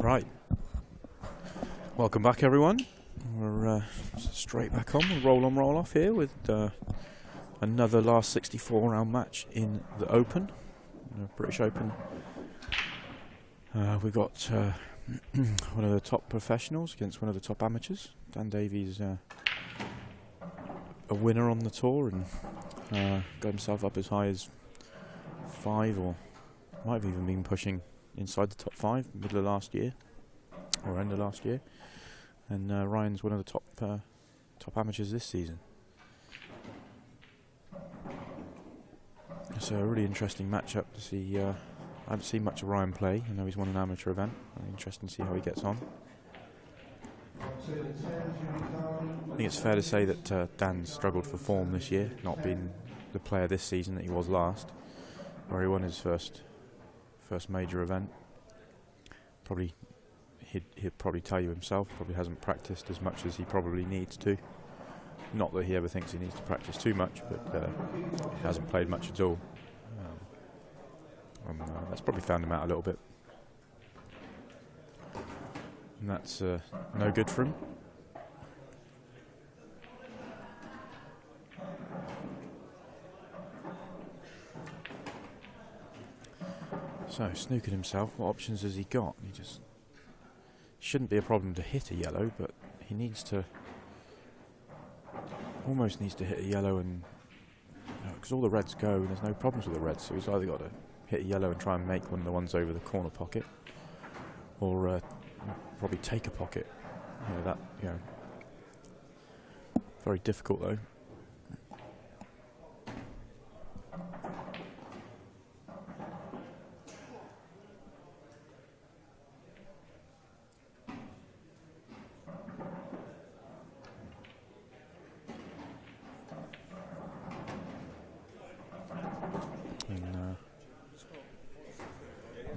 Right. Welcome back, everyone. We're straight back on. We'll roll on, roll off here with another last 64 round match in the Open, British Open. We've got one of the top professionals against one of the top amateurs. Dan Davy's a winner on the tour and got himself up as high as 5, or might have even been pushing inside the top 5 middle of last year or end of last year. And Ryan's one of the top amateurs this season. It's a really interesting matchup to see. I haven't seen much of Ryan play. I know he's won an amateur event. Interesting to see how he gets on. I think it's fair to say that Dan's struggled for form this year, not being the player this season that he was last, where he won his first major event. Probably he'd probably tell you himself, probably hasn't practiced as much as he probably needs to. Not that he ever thinks he needs to practice too much, but he hasn't played much at all. That's probably found him out a little bit. And that's no good for him. So, snookered himself. What options has he got? He just shouldn't be a problem to hit a yellow, but he needs to, almost needs to hit a yellow, and because all the reds go, and there's no problems with the reds. So he's either got to hit a yellow and try and make one of the ones over the corner pocket, or probably take a pocket. Very difficult though.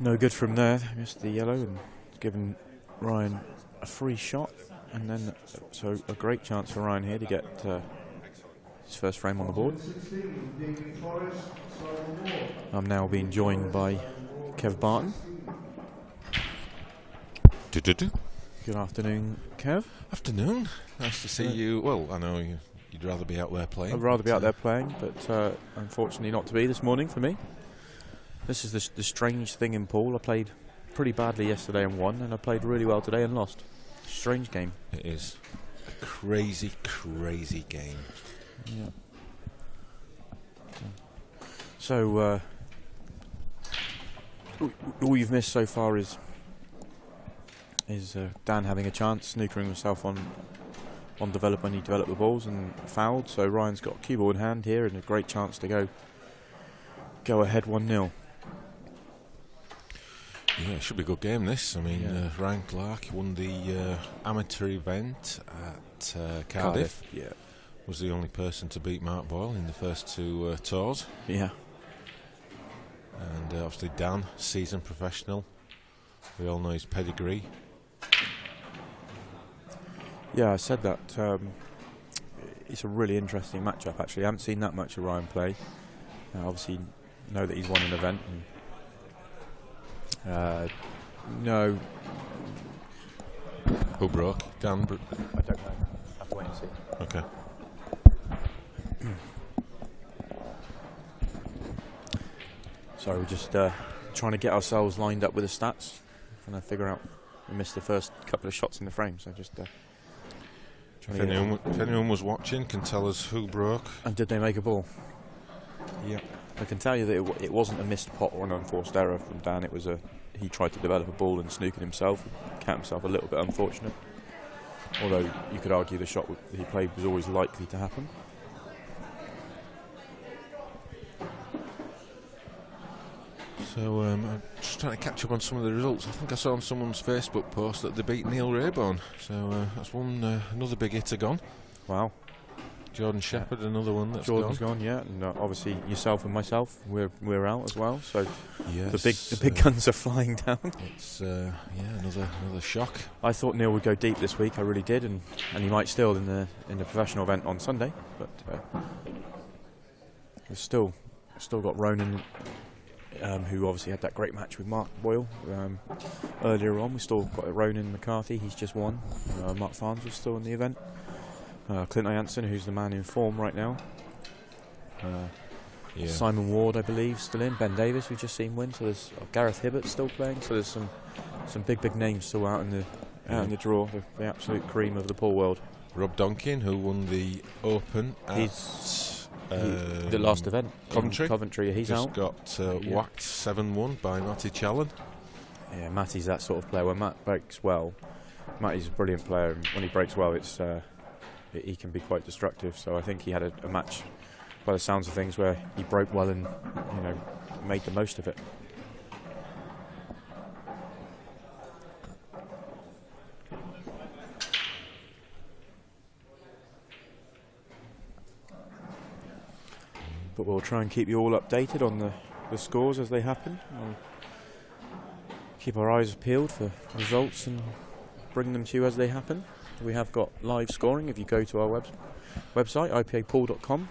No good from there. Missed the yellow and given Ryan a free shot, and then so a great chance for Ryan here to get his first frame on the board. I'm now being joined by Kev Barton. Good afternoon, Kev. Afternoon. Nice to see you. Well, I know you'd rather be out there playing. I'd rather be out there playing, but unfortunately not to be this morning for me. This is the strange thing in pool. I played pretty badly yesterday and won, and I played really well today and lost. Strange game. It is a crazy, crazy game. Yeah. So, all you've missed so far is Dan having a chance, snookering himself on develop when he developed the balls and fouled. So Ryan's got a cue ball in hand here and a great chance to go ahead 1-0. Yeah, it should be a good game, this. I mean, Ryan Clark won the amateur event at Cardiff. Yeah. Was the only person to beat Mark Boyle in the first 2 tours. Yeah. And obviously Dan, seasoned professional. We all know his pedigree. Yeah, I said that. It's a really interesting matchup, actually. I haven't seen that much of Ryan play. Obviously, know that he's won an event. And no. Who broke? Dan? I don't know. I have to wait and see. Okay. So we're just trying to get ourselves lined up with the stats. Trying to figure out. We missed the first couple of shots in the frame, so just if anyone was watching, can tell us who broke. And did they make a ball? Yeah. I can tell you that it wasn't a missed pot or an unforced error from Dan. It was he tried to develop a ball and snookered himself. Count himself a little bit unfortunate. Although you could argue the shot he played was always likely to happen. So I'm just trying to catch up on some of the results. I think I saw on someone's Facebook post that they beat Neil Rayborn. So that's another big hitter gone. Wow. Jordan Shepherd, another one that's Jordan's gone, yeah, and obviously yourself and myself, we're out as well. So yes, the big guns are flying down. It's another shock. I thought Neil would go deep this week, I really did, and he might still in the professional event on Sunday. But we've still got Ronan who obviously had that great match with Mark Boyle earlier on. We still got Ronan McCarthy, he's just won. Mark Farnes was still in the event. Clint Jansen, who's the man in form right now. Simon Ward, I believe, still in. Ben Davis, we've just seen win. So there's Gareth Hibbert still playing. So there's some big names still out in the draw. The absolute cream of the pool world. Rob Donkin, who won the Open at the last event, Coventry. He's just out. Got whacked 7-1 by Matty Challen. Yeah, Matty's that sort of player. When Matt breaks well, Matty's a brilliant player, and when he breaks well, he can be quite destructive. So I think he had a match, by the sounds of things, where he broke well and made the most of it. But we'll try and keep you all updated on the scores as they happen. We'll keep our eyes peeled for results and bring them to you as they happen. We have got live scoring if you go to our website, ipapool.com.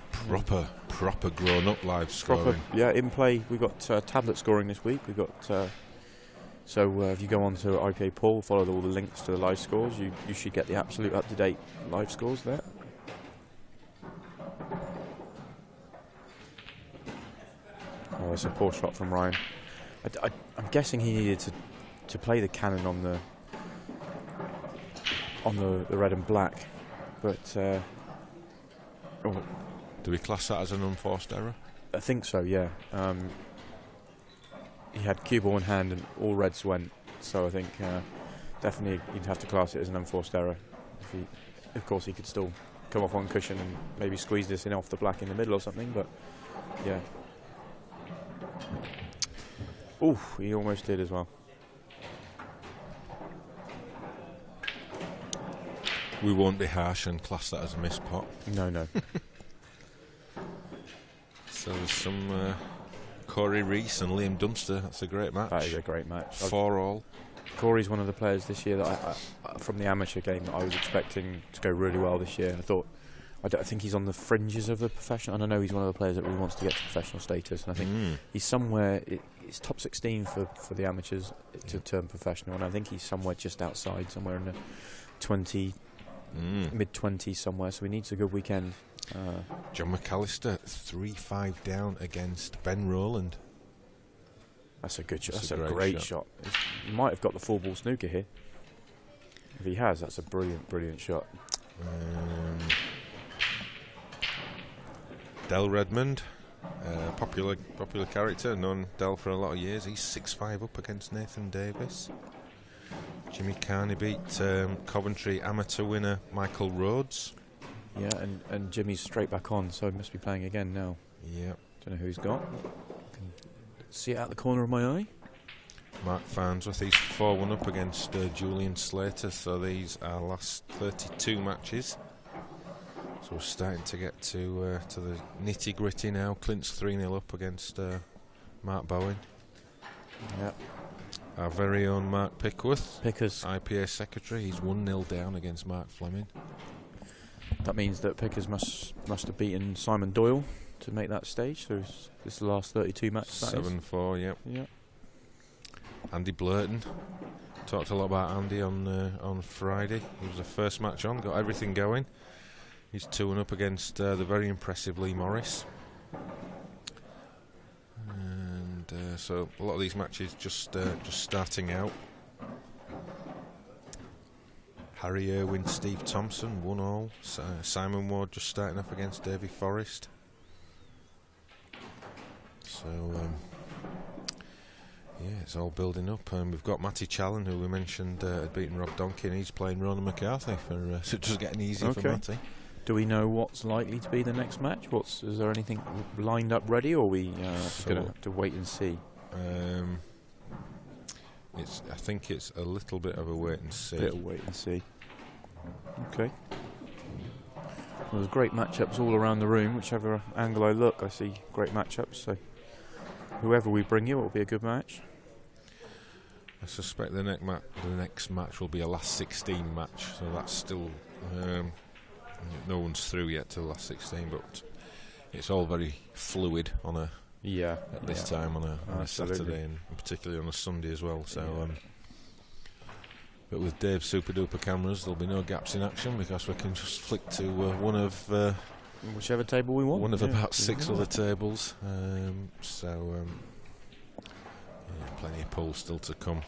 Proper grown-up live scoring. In play. We've got tablet scoring this week. We've got if you go on to IPA Pool, follow all the links to the live scores, you should get the absolute up-to-date live scores there. Oh, it's a poor shot from Ryan. I'm guessing he needed to play the cannon on the red and black, but do we class that as an unforced error? I think so, yeah. He had cue ball in hand and all reds went, so I think definitely you'd have to class it as an unforced error. Of course, he could still come off one cushion and maybe squeeze this in off the black in the middle or something, but yeah. Oof, he almost did as well. We won't be harsh and class that as a missed pot. No. So there's some Corey Rees and Liam Dunster. That's a great match. That is a great match. 4-all. Corey's one of the players this year that from the amateur game that I was expecting to go really well this year. I think he's on the fringes of the professional, and I know he's one of the players that really wants to get to professional status, and I think he's somewhere, it's top 16 for the amateurs to turn professional, and I think he's somewhere just outside, somewhere in the 20, mid-20s somewhere, so he needs a good weekend. John McAllister 3-5 down against Ben Rowland. That's a good shot. That's a great shot. He might have got the full ball snooker here. If he has, that's a brilliant shot. Del Redmond, popular character, known Del for a lot of years. He's 6-5 up against Nathan Davis. Jimmy Carney beat Coventry amateur winner Michael Rhodes. Yeah, and Jimmy's straight back on, so he must be playing again now. Yeah. Don't know who he's got. I can see it out the corner of my eye. Mark Farnsworth, he's 4-1 up against Julian Slater, so these are last 32 matches. So we're starting to get to the nitty-gritty now. Clint's 3-0 up against Mark Bowen. Yeah. Our very own Mark Pickers, IPA secretary, he's 1-0 down against Mark Fleming. That means that Pickers must have beaten Simon Doyle to make that stage. So this is the last 32 matches. 7-4, yep. Yeah. Andy Blurton. Talked a lot about Andy on Friday. It was the first match on, got everything going. He's 2-1 up against the very impressive Lee Morris. And so a lot of these matches just starting out. Harry Irwin, Steve Thompson, 1-all. Simon Ward just starting off against Davy Forrest. So yeah, it's all building up. We've got Matty Challen, who we mentioned had beaten Rob Donkin. He's playing Ronan McCarthy so it's just getting easier for Matty. Do we know what's likely to be the next match? Is there anything lined up ready, or are we going to have to wait and see? I think it's a little bit of a wait and see. Okay. Well, there's great matchups all around the room. Whichever angle I look, I see great matchups. So whoever we bring you, it will be a good match. I suspect the next match will be a last 16 match. So that's still no one's through yet to the last 16, but it's all very fluid on at this time on a Saturday, and particularly on a Sunday as well. So, but with Dave's super duper cameras, there'll be no gaps in action because we can just flick to one of whichever table we want. One of about 6 other tables. Plenty of pool still to come.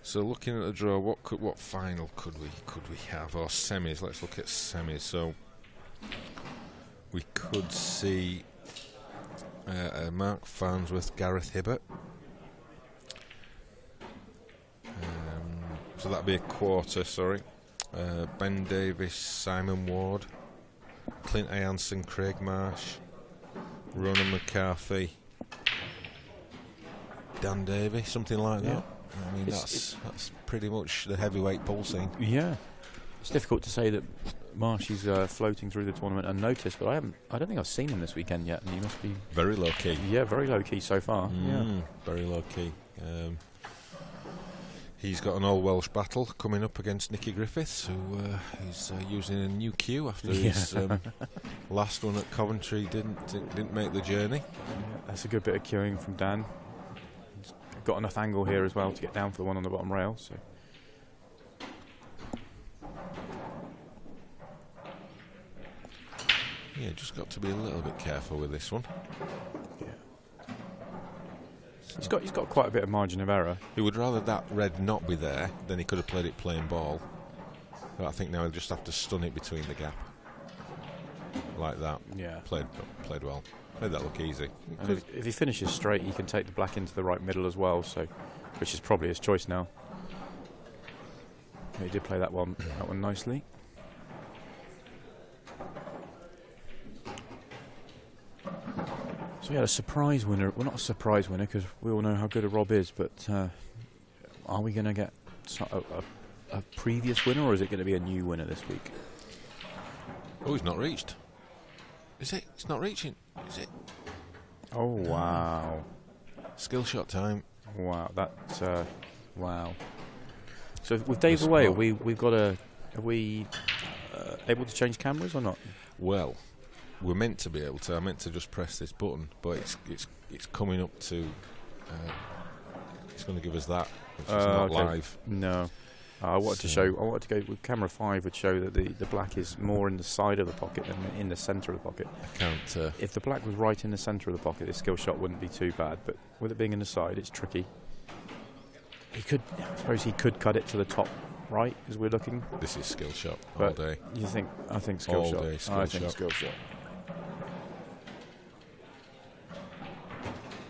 So looking at the draw, what final could we have, or semis? Let's look at semis. So we could see Mark Farnsworth, Gareth Hibbert. So that'd be a quarter. Sorry, Ben Davis, Simon Ward, Clint Ayanson, Craig Marsh, Ronan McCarthy, Dan Davy, something like that. I mean, that's pretty much the heavyweight pool scene. Yeah, it's difficult to say that Marsh is floating through the tournament unnoticed, but I don't think I've seen him this weekend yet, and he must be very low key. Yeah, very low key so far. Very low key. He's got an all-Welsh battle coming up against Nicky Griffiths, who is using a new cue after his last one at Coventry didn't make the journey. That's a good bit of cueing from Dan. Got enough angle here as well to get down for the one on the bottom rail. So yeah, just got to be a little bit careful with this one. Yeah, he's got quite a bit of margin of error. He would rather that red not be there than he could have played it plain ball. But I think now he'll just have to stun it between the gap like that. Yeah, played well. Made that look easy. And if he finishes straight, he can take the black into the right middle as well, so which is probably his choice now. He did play that one nicely. So we had a surprise winner. Well, not a surprise winner because we all know how good a Rob is, but are we going to get a previous winner, or is it going to be a new winner this week? Oh, he's not reached. Is it? It's not reaching. Is it? Oh, wow. Skill shot time. Wow, that's wow. So with Dave away, are we able to change cameras or not? Well, we're meant to be able to. I meant to just press this button, but it's coming up to. It's going to give us that, which is not live. No. I wanted to go with camera 5 would show that the black is more in the side of the pocket than in the centre of the pocket. I can't. If the black was right in the centre of the pocket, this skill shot wouldn't be too bad. But with it being in the side, it's tricky. I suppose he could cut it to the top right as we're looking. This is skill shot all day. You think? I think skill all shot. Day skill I shot. think skill shot.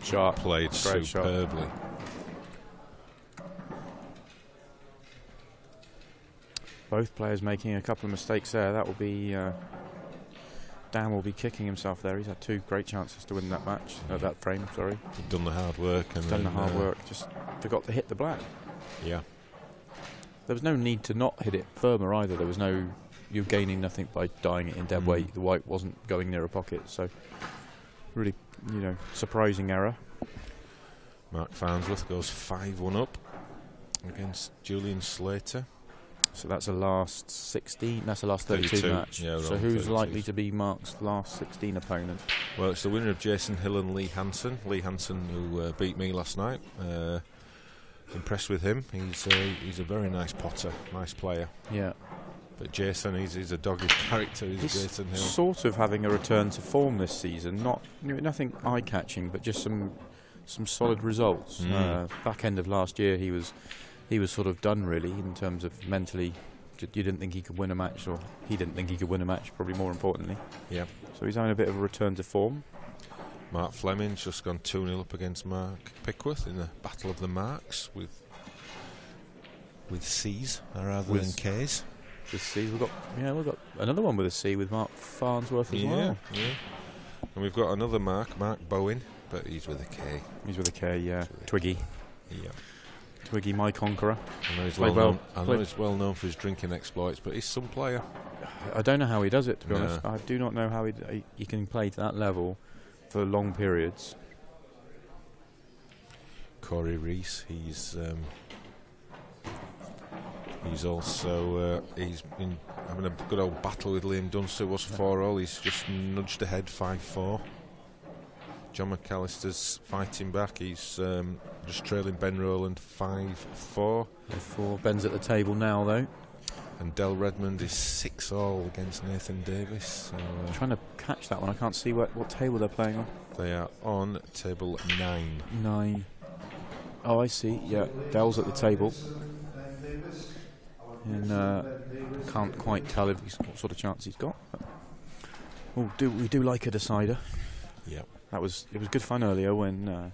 Sharp. Played Great superbly. Shot. Both players making a couple of mistakes there. That will be Dan will be kicking himself there. He's had 2 great chances to win that match, that frame. Sorry, He'd done the hard work and done the hard work. Just forgot to hit the black. Yeah. There was no need to not hit it firmer either. There was no you're gaining nothing by dying it in dead weight. The white wasn't going near a pocket, so really, surprising error. Mark Farnsworth goes 5-1 up against Julian Slater. So that's the last 16. That's the last 32 match. Yeah, so who's likely to be Mark's last 16 opponent? Well, it's the winner of Jason Hill and Lee Hansen. Lee Hansen, who beat me last night. Impressed with him. He's a very nice potter, nice player. Yeah. But Jason, he's a dogged character. He's Jason Hill. Sort of having a return to form this season. Nothing eye-catching, but just some solid results. Back end of last year, he was sort of done really in terms of mentally. You didn't think he could win a match, or he didn't think he could win a match, probably more importantly. Yeah. So he's having a bit of a return to form. Mark Fleming's just gone 2-0 up against Mark Pickworth in the Battle of the Marks with C's rather than K's. With C's, we've got another one with a C with Mark Farnsworth as well. Yeah. And we've got another Mark Bowen, but he's with a K. He's with a K, yeah. Twiggy. Yeah. Twiggy, my conqueror. I know he's well known for his drinking exploits, but he's some player. I don't know how he does it, to be honest. I do not know how he can play to that level for long periods. Corey Reese, he's He's also he's been having a good old battle with Liam Dunster. Was 4-all. He's just nudged ahead 5-4. John McAllister's fighting back. He's just trailing Ben Rowland 5-4. Ben's at the table now, though. And Del Redmond is 6-all against Nathan Davis. So, I'm trying to catch that one. I can't see what table they're playing on. They are on table 9. 9. Oh, I see. Yeah, Del's at the table. And can't quite tell what sort of chance he's got. We do like a decider. Yep. It was good fun earlier when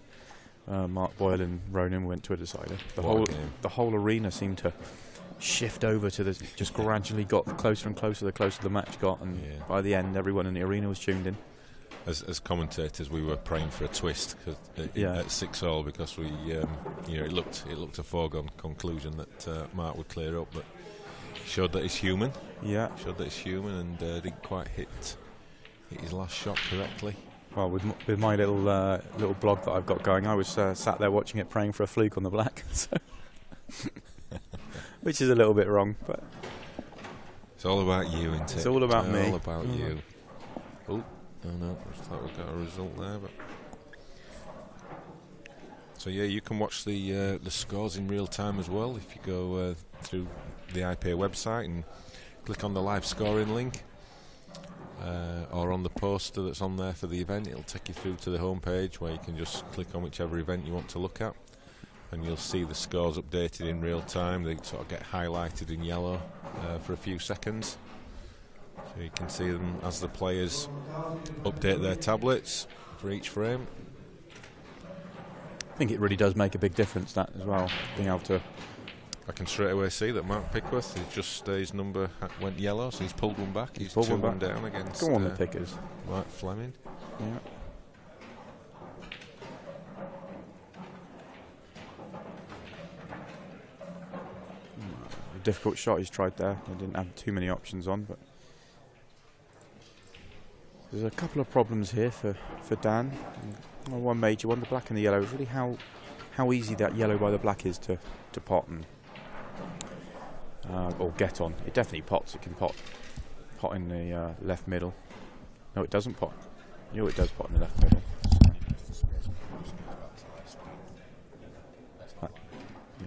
Mark Boyle and Ronan went to a decider. The whole arena seemed to shift over to the, just gradually got closer and closer the closer the match got, and by the end everyone in the arena was tuned in. As commentators, we were praying for a twist at 6-all, because we it looked a foregone conclusion that Mark would clear up, but showed that he's human. Yeah, showed that he's human, and didn't quite hit his last shot correctly. Well, with my little blog that I've got going, I was sat there watching it, praying for a fluke on the black, so which is a little bit wrong, but it's all about you, isn't it? It's all about me. All about you. Oh no, looks like we've got a result there, but. So yeah, you can watch the scores in real time as well if you go through the IPA website and click on the live scoring link, or on the poster that's on there for the event. It'll take you through to the home page where you can just click on whichever event you want to look at, and you'll see the scores updated in real time. They sort of get highlighted in yellow for a few seconds, so you can see them as the players update their tablets for each frame. I think it really does make a big difference, that as well, being able to. I can straight away see that Mark Pickworth is just his number went yellow, so he's pulled one back. He's 2-1 down against. Go on, the Pickers. Mark Fleming. Yeah. A difficult shot he's tried there. He didn't have too many options on, but there's a couple of problems here for Dan. Well, one major one, the black and the yellow, is really how easy that yellow by the black is to pot and or get on. It definitely pots. It can pot in the left middle. No, it doesn't pot. No, it does pot in the left middle.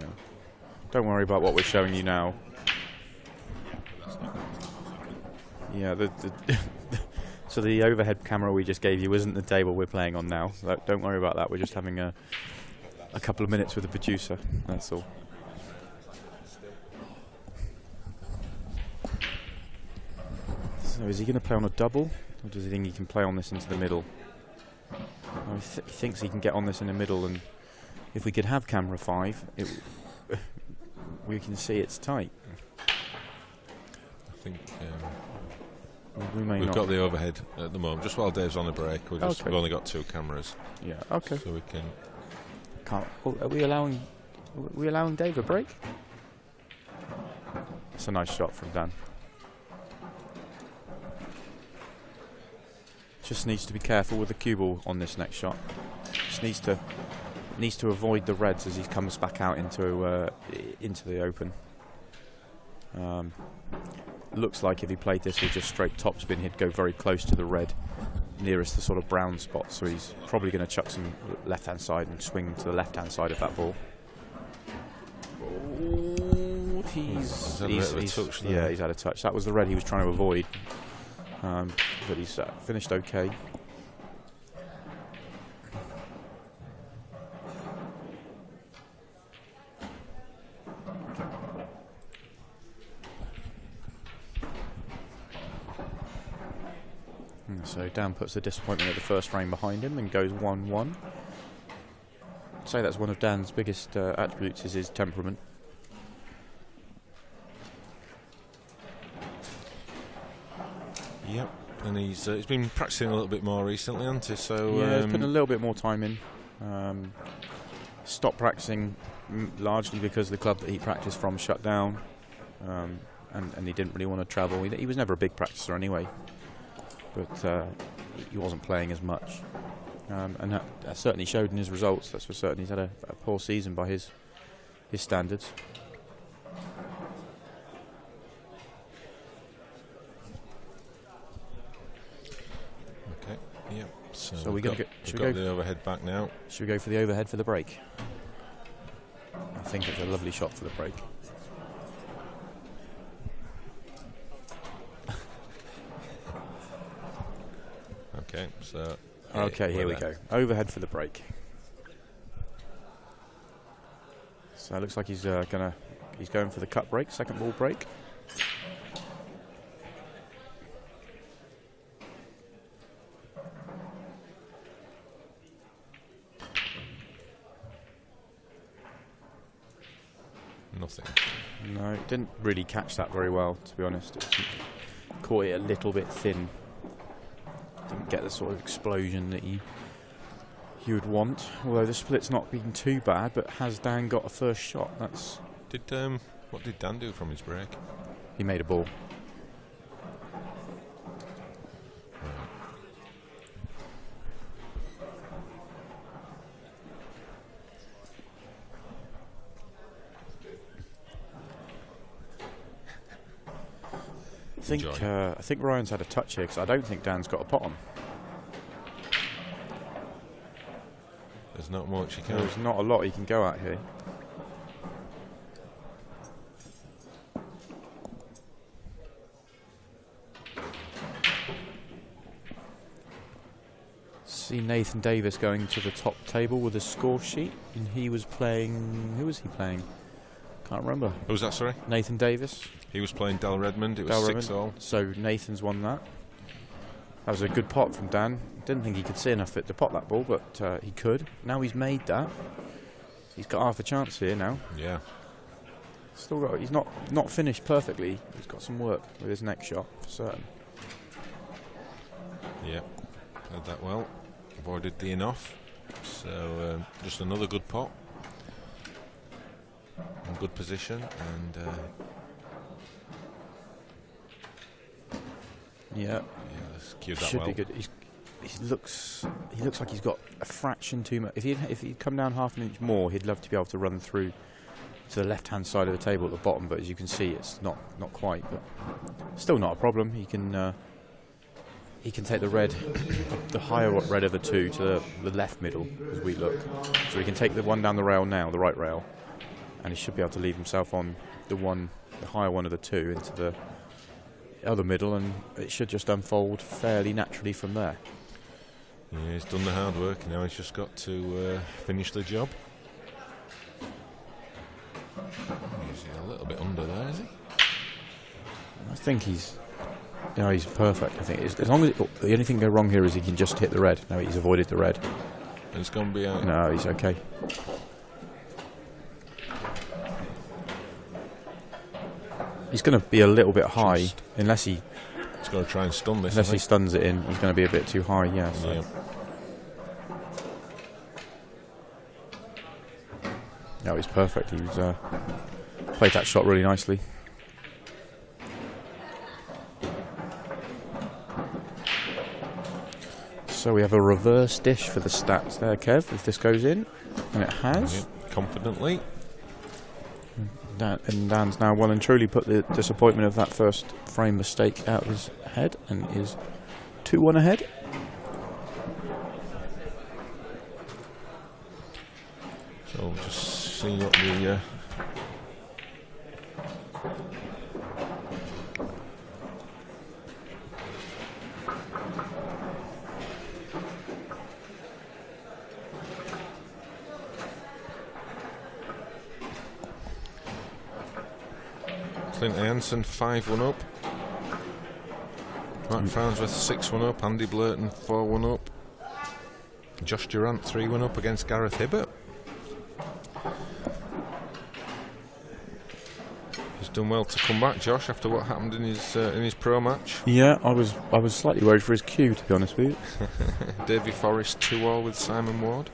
Yeah. Don't worry about what we're showing you now. Yeah, so the overhead camera we just gave you isn't the table we're playing on now. Don't worry about that. We're just having a couple of minutes with the producer. That's all. So is he going to play on a double, or does he think he can play on this into the middle? Well, he thinks he can get on this in the middle, and if we could have camera 5, we can see it's tight. I think we've got the overhead at the moment. Just while Dave's on a break, we've only got 2 cameras. Yeah. Okay. So we can. Are we allowing Dave a break? That's a nice shot from Dan. Just needs to be careful with the cue ball on this next shot. Just needs to avoid the reds as he comes back out into the open. Looks like if he played this with just straight topspin, he'd go very close to the red, nearest the sort of brown spot. So he's probably going to chuck some left-hand side and swing to the left-hand side of that ball. Oh, he's had a touch. That was the red he was trying to avoid. But he's finished okay. So Dan puts the disappointment at the first frame behind him and goes 1-1. I'd say that's one of Dan's biggest attributes, is his temperament. Yep, and he's been practicing a little bit more recently, hasn't he? So yeah, he's putting a little bit more time in. Stopped practicing largely because the club that he practiced from shut down, and he didn't really want to travel. He was never a big practicer anyway, but he wasn't playing as much, and that certainly showed in his results. That's for certain. He's had a poor season by his standards. got the overhead back now. Should we go for the overhead for the break? I think it's a lovely shot for the break. Okay, so... Okay, here we go. Overhead for the break. So it looks like he's going for the cut break, second ball break. Nothing. No, didn't really catch that very well, to be honest. Caught it a little bit thin. Didn't get the sort of explosion that you would want. Although the split's not been too bad, but has Dan got a first shot? That's... What did Dan do from his break? He made a ball. I think Ryan's had a touch here because I don't think Dan's got a pot on. There's not much he can. There's not a lot he can go at here. See Nathan Davis going to the top table with a score sheet, and he was playing. Who was he playing? Can't remember. Who was that? Sorry, Nathan Davis. He was playing Dal Redmond. It was 6-all. So Nathan's won that. That was a good pot from Dan. Didn't think he could see enough of it to pot that ball, but he could. Now he's made that. He's got half a chance here now. Yeah. Still got. He's not finished perfectly. He's got some work with his next shot for certain. Yeah. Played that well. Avoided the enough. So just another good pot. In good position and. Yeah, let's cue that should well. be good. He looks like he's got a fraction too much. If he'd come down half an inch more, he'd love to be able to run through to the left-hand side of the table at the bottom. But as you can see, it's not quite. But still not a problem. He can take the red, the higher red of the two, to the left middle as we look. So he can take the one down the rail now, the right rail, and he should be able to leave himself on the higher one of the two into the other middle, and it should just unfold fairly naturally from there. Yeah, he's done the hard work. Now he's just got to finish the job. He's a little bit under there, is he? I think he's perfect. I think as long as the only thing go wrong here is he can just hit the red. No, he's avoided the red. And it's going to be out. No, he's okay. He's going to be a little bit high, unless he... He's going to try and stun this. Unless he stuns it in, he's going to be a bit too high, yeah. So. Yeah. No, he's perfect. He was played that shot really nicely. So we have a reverse dish for the stats there, Kev, if this goes in. And it has. Yeah, confidently. And Dan's now well and truly put the disappointment of that first frame mistake out of his head and is 2-1 ahead. So we'll just see what the Clint Hansen 5-1 up. Mark Farnsworth 6-1 up. Andy Blurton 4-1 up. Josh Durant 3-1 up against Gareth Hibbert. He's done well to come back, Josh, after what happened in his pro match. Yeah, I was slightly worried for his cue, to be honest with you. Davy Forrest 2-all with Simon Ward.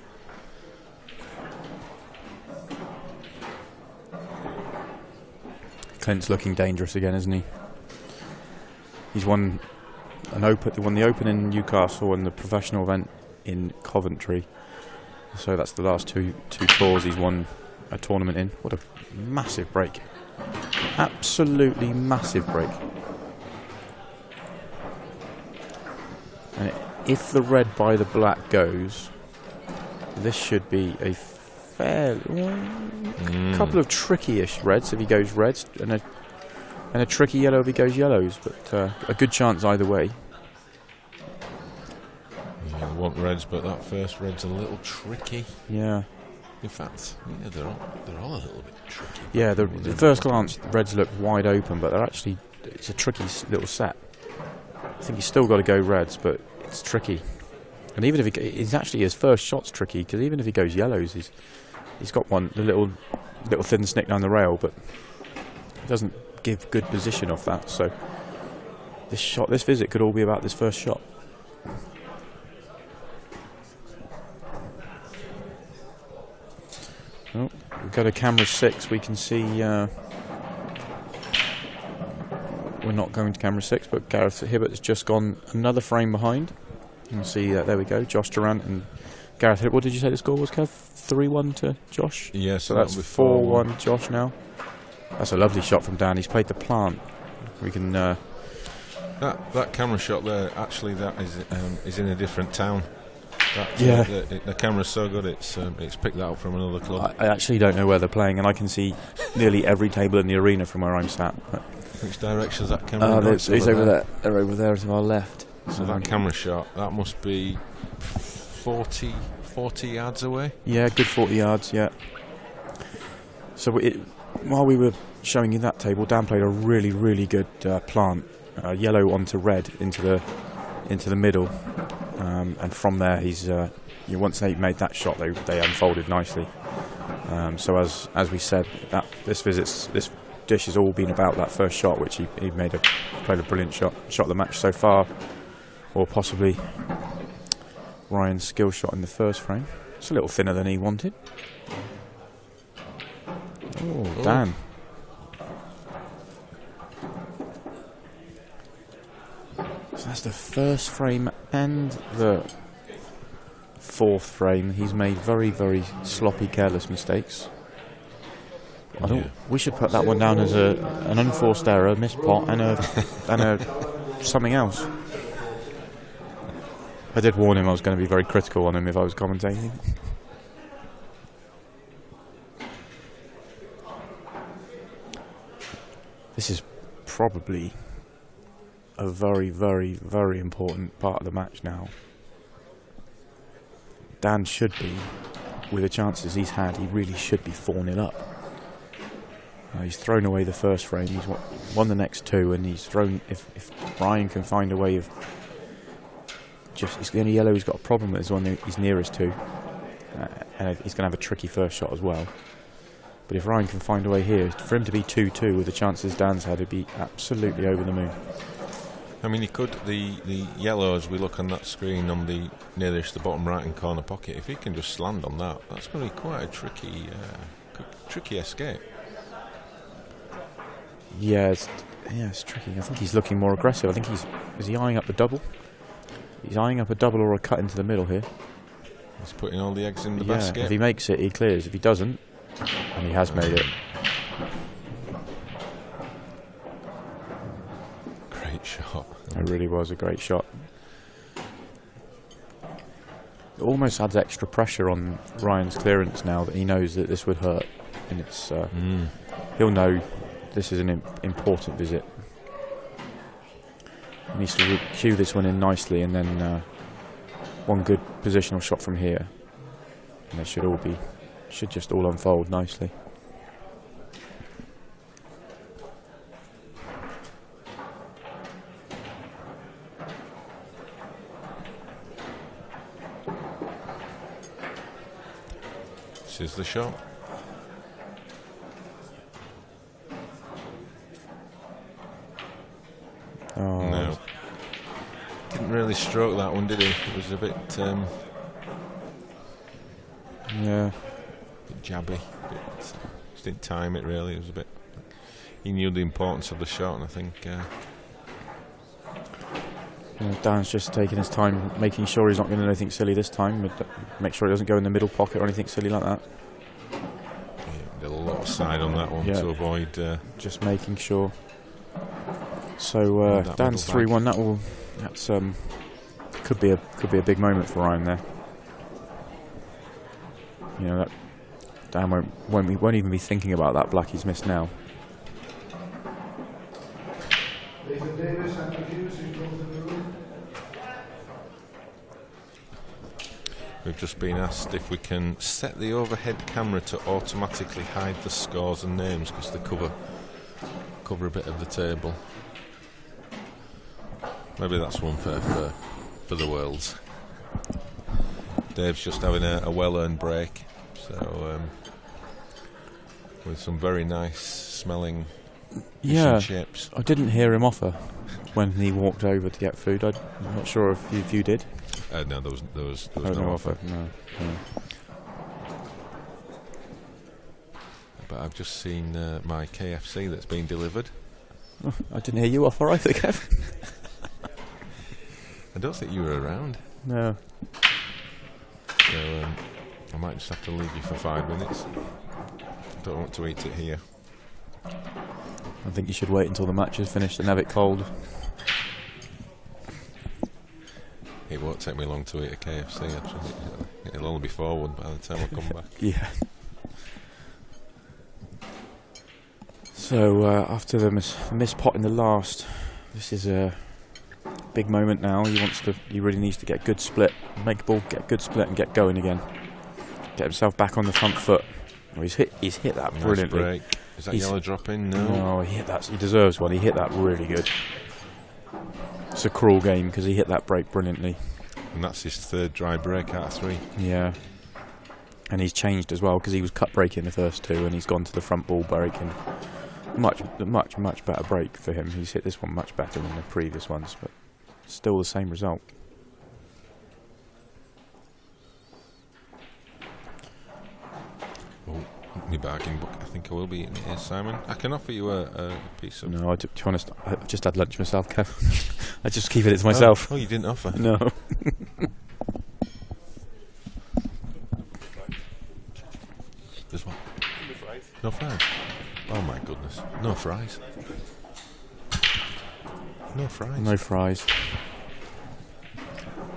Clint's looking dangerous again, isn't he? He's won the Open in Newcastle and the professional event in Coventry. So that's the last two tours he's won a tournament in. What a massive break. Absolutely massive break. And if the red by the black goes, this should be a fairly couple of tricky-ish reds if he goes reds, and a tricky yellow if he goes yellows. But a good chance either way. Yeah, I want reds, but that first red's a little tricky. Yeah. In fact, yeah, they're all a little bit tricky. Yeah, the first glance, the reds look wide open, but it's a tricky little set. I think he's still got to go reds, but it's tricky. And even if it's actually his first shot's tricky, because even if he goes yellows, he's got the little thin snick down the rail, but it doesn't give good position off that. So this visit could all be about this first shot. Oh, we go to camera 6. We can see we're not going to camera 6, but Gareth Hibbert has just gone another frame behind. You can see there we go, Josh Durant and Gareth Hibbert. What did you say the score was, Kev? 3-1 to Josh? Yeah, so that's 4-1 Josh now. That's a lovely shot from Dan. He's played the plant. We can that camera shot there, actually that is in a different town. Yeah, the camera's so good it's picked that up from another club. I actually don't know where they're playing, and I can see nearly every table in the arena from where I'm sat. Which direction is that camera? It's over there. They're over there to our left. So that camera shot, that must be 40 yards away? Yeah, good 40 yards, yeah. So while we were showing you that table, Dan played a really, really good plant. Yellow onto red into the middle. And from there, once they made that shot, they unfolded nicely. So as we said, this dish has all been about that first shot, which he played a brilliant shot of the match so far, or possibly Ryan's skill shot in the first frame. It's a little thinner than he wanted. Oh, Dan. So that's the first frame and the fourth frame. He's made very, very sloppy, careless mistakes. We should put that one down as an unforced error, missed pot, and a something else. I did warn him I was going to be very critical on him if I was commentating. This is probably a very, very, very important part of the match now. Dan should be, with the chances he's had, he really should be 4-0 up. He's thrown away the first frame, he's won the next two, and he's thrown, if Ryan can find a way of it's the only yellow he's got a problem with is the one he's nearest to, and he's going to have a tricky first shot as well. But if Ryan can find a way here, for him to be 2-2 with the chances Dan's had, he'd be absolutely over the moon. I mean, he could, the yellow, as we look on that screen on the nearest the bottom right hand corner pocket, if he can just land on that, that's going to be quite a tricky escape. Yeah, it's tricky. I think he's looking more aggressive. I think is he eyeing up the double? He's eyeing up a double or a cut into the middle here. He's putting all the eggs in the basket. If he makes it, he clears. If he doesn't, and he has made it. Great shot. It really was a great shot. It almost adds extra pressure on Ryan's clearance now that he knows that this would hurt, and it's he'll know this is an important visit. He needs to cue this one in nicely, and then one good positional shot from here, and they should just all unfold nicely. This is the shot. Oh. No. Didn't really stroke that one, did he? It was a bit yeah, bit jabby. Just didn't time it really. It was a bit. He knew the importance of the shot, and I think Dan's just taking his time, making sure he's not going to do anything silly this time. But make sure he doesn't go in the middle pocket or anything silly like that. Yeah, did a lot of side on that one to avoid. Just making sure. So Dan's 3-1. That's Could be a big moment for Ryan there. You know, that Dan won't even be thinking about that black he's missed now. We've just been asked if we can set the overhead camera to automatically hide the scores and names because they cover a bit of the table. Maybe that's one for the Worlds. Dave's just having a well-earned break, so with some very nice smelling fish and chips. I didn't hear him offer when he walked over to get food. I'm not sure if you did. No, there was no offer. No. But I've just seen my KFC that's been delivered. Oh, I didn't hear you offer either, Kev. I don't think you were around. No. So I might just have to leave you for 5 minutes. I don't want to eat it here. I think you should wait until the match is finished and have it cold. It won't take me long to eat a KFC, actually. It'll only be forward by the time I come back. Yeah. So after the miss pot in the last, this is a big moment now. He really needs to get a good split, make the ball, get a good split, and get going again. Get himself back on the front foot. Oh, he's hit that Nice brilliantly. break. Is that yellow dropping? No. No, he hit that. He deserves one. He hit that really good. It's a cruel game because he hit that break brilliantly. And that's his 3rd dry break out of 3. Yeah. And he's changed as well because he was cut breaking the first 2 and he's gone to the front ball breaking. Much better break for him. He's hit this one much better than the previous ones, but still the same result. Oh, my bargain book. I think I will be eating it here, Simon. I can offer you a piece of... No, to be honest, I've just had lunch myself, Kev. I just keep it to myself. Oh, you didn't offer? No. There's what? No fries. Oh my goodness. No fries. No fries. No fries.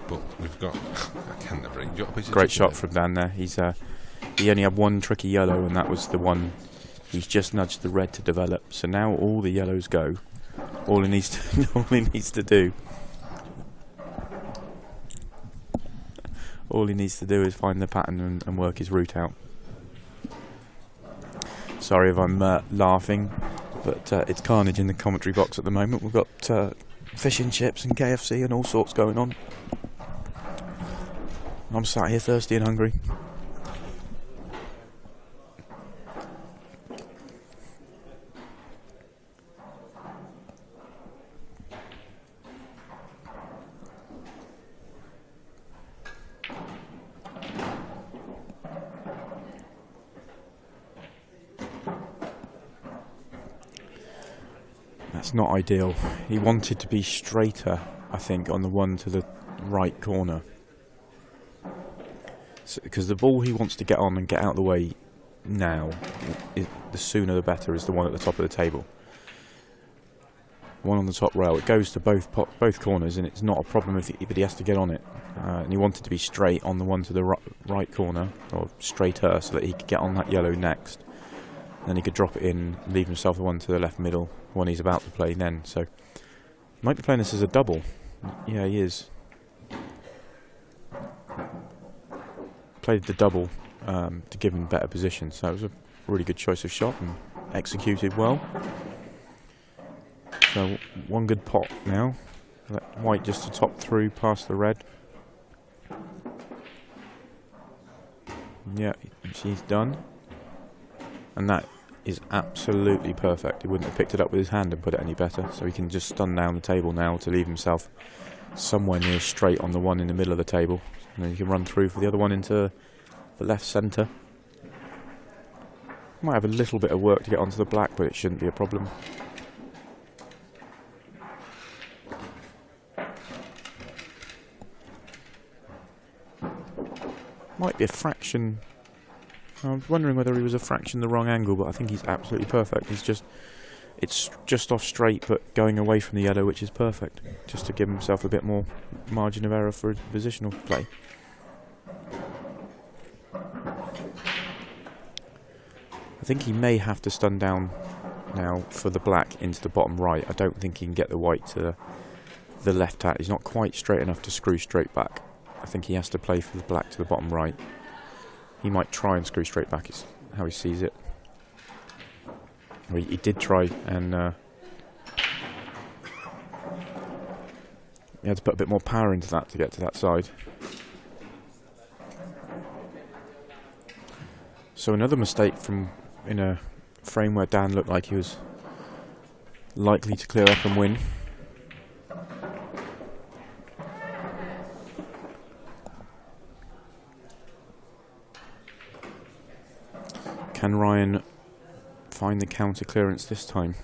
But we've got... I can't never eat. Do you want a piece of Great chicken shot from Dan there. He only had one tricky yellow, and that was the one. He's just nudged the red to develop. So now all the yellows go. All he needs to do. All he needs to do is find the pattern and work his route out. Sorry if I'm laughing, but it's carnage in the commentary box at the moment. We've got fish and chips and KFC and all sorts going on. I'm sat here thirsty and hungry. That's not ideal. He wanted to be straighter, I think, on the one to the right corner. Because the ball he wants to get on and get out of the way now, the sooner the better, is the one at the top of the table. One on the top rail. It goes to both corners, and it's not a problem but he has to get on it. And he wanted to be straight on the one to the right corner, or straighter, so that he could get on that yellow next. Then he could drop it in, leave himself the one to the left middle, one he's about to play then. So he might be playing this as a double. Yeah, he is. Played the double to give him better position. So it was a really good choice of shot and executed well. So one good pot now. That white just to top through past the red. Yeah, she's done. And that is absolutely perfect. He wouldn't have picked it up with his hand and put it any better. So he can just stun down the table now to leave himself somewhere near straight on the one in the middle of the table. And then he can run through for the other one into the left centre. Might have a little bit of work to get onto the black, but it shouldn't be a problem. Might be a fraction. I was wondering whether he was a fraction the wrong angle, but I think he's absolutely perfect. it's just off straight, but going away from the yellow, which is perfect, just to give himself a bit more margin of error for his positional play. I think he may have to stun down now for the black into the bottom right. I don't think he can get the white to the left hat. He's not quite straight enough to screw straight back. I think he has to play for the black to the bottom right. He might try and screw straight back, is how he sees it. Well, he did try, and he had to put a bit more power into that to get to that side. So another mistake from in a frame where Dan looked like he was likely to clear up and win. Can Ryan find the counter clearance this time?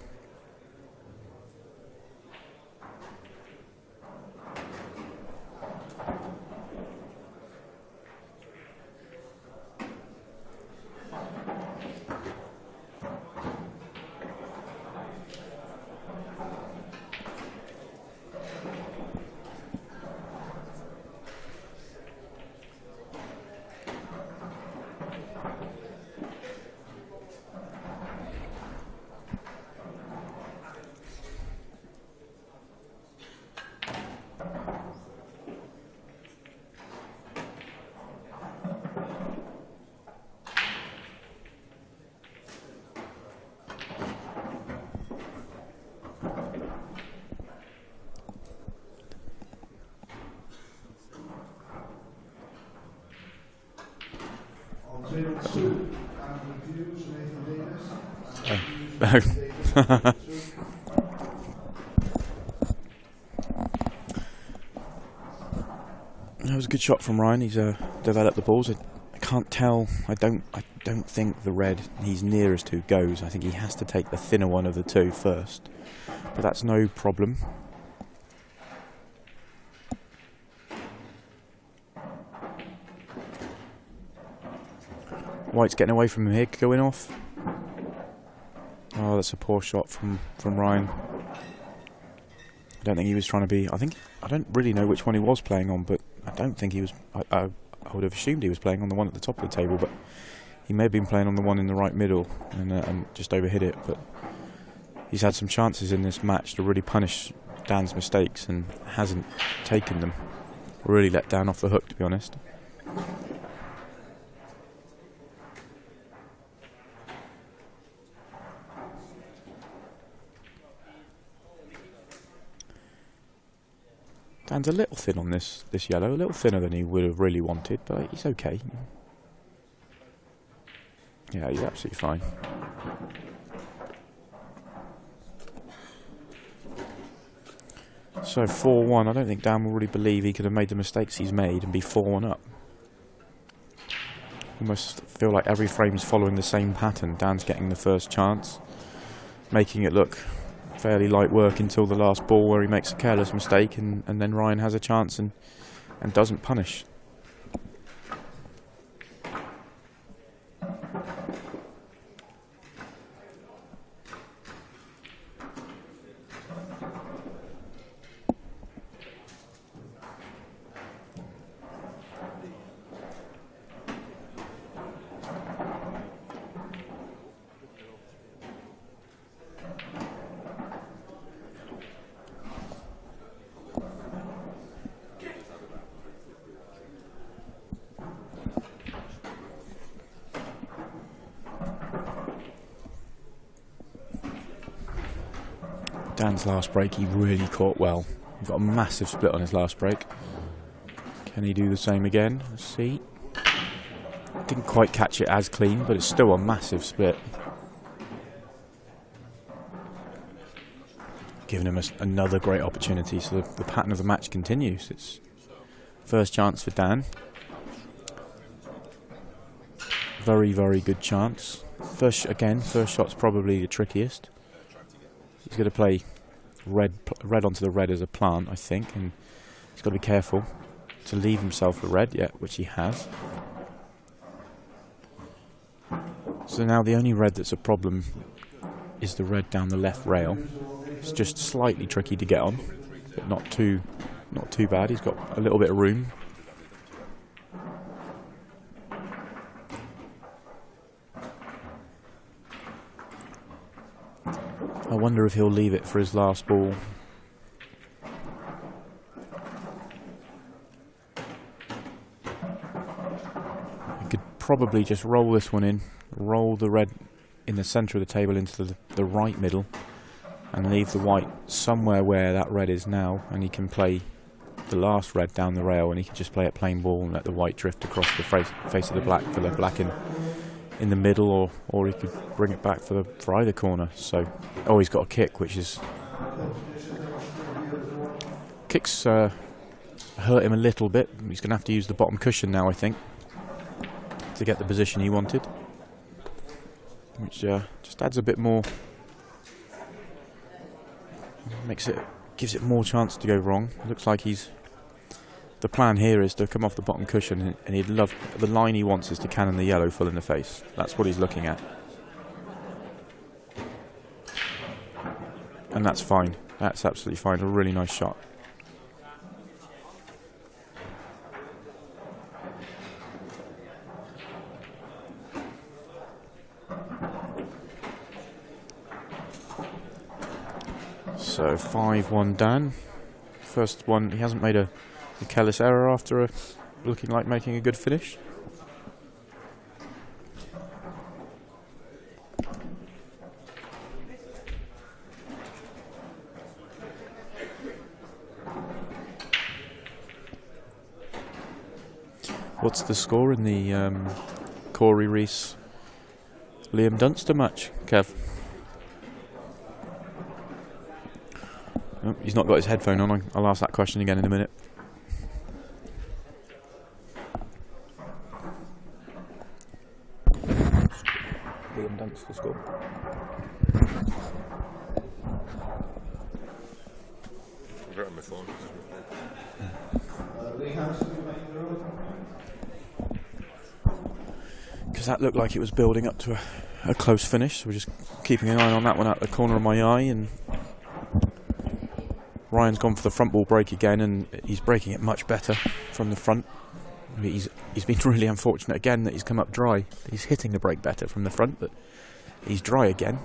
That was a good shot from Ryan. He's developed the balls. I can't tell. I don't think the red he's nearest to goes. I think he has to take the thinner one of the two first. But that's no problem. White's getting away from him here, going off. Oh, that's a poor shot from Ryan. I don't think he was trying to be... I don't really know which one he was playing on, but I don't think he was... I would have assumed he was playing on the one at the top of the table, but he may have been playing on the one in the right middle and just overhit it. But he's had some chances in this match to really punish Dan's mistakes and hasn't taken them. Really let Dan off the hook, to be honest. Dan's a little thin on this yellow, a little thinner than he would have really wanted, but he's okay. Yeah, he's absolutely fine. So 4-1, I don't think Dan will really believe he could have made the mistakes he's made and be 4-1 up. Almost feel like every frame's following the same pattern. Dan's getting the first chance, making it look fairly light work until the last ball where he makes a careless mistake, and then Ryan has a chance and doesn't punish. Dan's last break, he really caught well. He got a massive split on his last break. Can he do the same again? Let's see. Didn't quite catch it as clean, but it's still a massive split. Giving him another great opportunity, so the pattern of the match continues. It's first chance for Dan. Very, very good chance. First shot's probably the trickiest. He's going to play red onto the red as a plant, I think, and he's got to be careful to leave himself a red, which he has. So now the only red that's a problem is the red down the left rail. It's just slightly tricky to get on, but not too bad. He's got a little bit of room. I wonder if he'll leave it for his last ball. He could probably just roll this one in, roll the red in the centre of the table into the right middle, and leave the white somewhere where that red is now, and he can play the last red down the rail, and he can just play a plain ball and let the white drift across the face of the black for the black in the middle, or he could bring it back for either corner. So, he's got a kick, which is kicks hurt him a little bit. He's going to have to use the bottom cushion now, I think, to get the position he wanted, which just adds a bit more, gives it more chance to go wrong. Looks like the plan here is to come off the bottom cushion, and the line he wants is to cannon the yellow full in the face. That's what he's looking at. And that's fine. That's absolutely fine. A really nice shot. So 5-1 Dan. First one, he hasn't made a careless error after looking like making a good finish. What's the score in the Corey Rees Liam Dunster match, Kev? Oh, he's not got his headphone on. I'll ask that question again in a minute. Liam Dunster score. I've got it on my phone. Because that looked like it was building up to a close finish, so we're just keeping an eye on that one out the corner of my eye. And Ryan's gone for the front ball break again, and he's breaking it much better from the front. He's been really unfortunate again that he's come up dry. He's hitting the break better from the front, but he's dry again.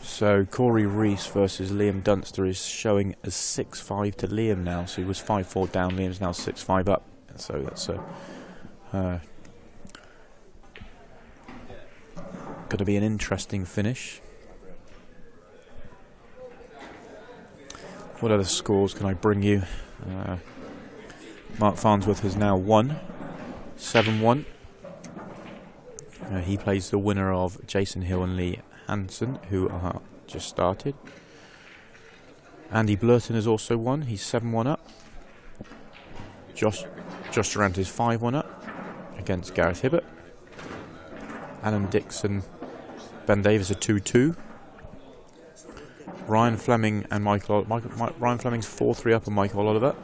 So Corey Rees versus Liam Dunster is showing as 6-5 to Liam now. So he was 5-4 down, Liam's now 6-5 up. So that's going to be an interesting finish. What other scores can I bring you? Mark Farnsworth has now won 7-1. He plays the winner of Jason Hill and Lee Hansen, who are just started. Andy Blurton has also won. He's 7-1 up. Josh Durant is 5-1 up against Gareth Hibbert. Alan Dixon, Ben Davis are 2-2. Ryan Fleming and Ryan Fleming's 4-3 up on Michael Oliver.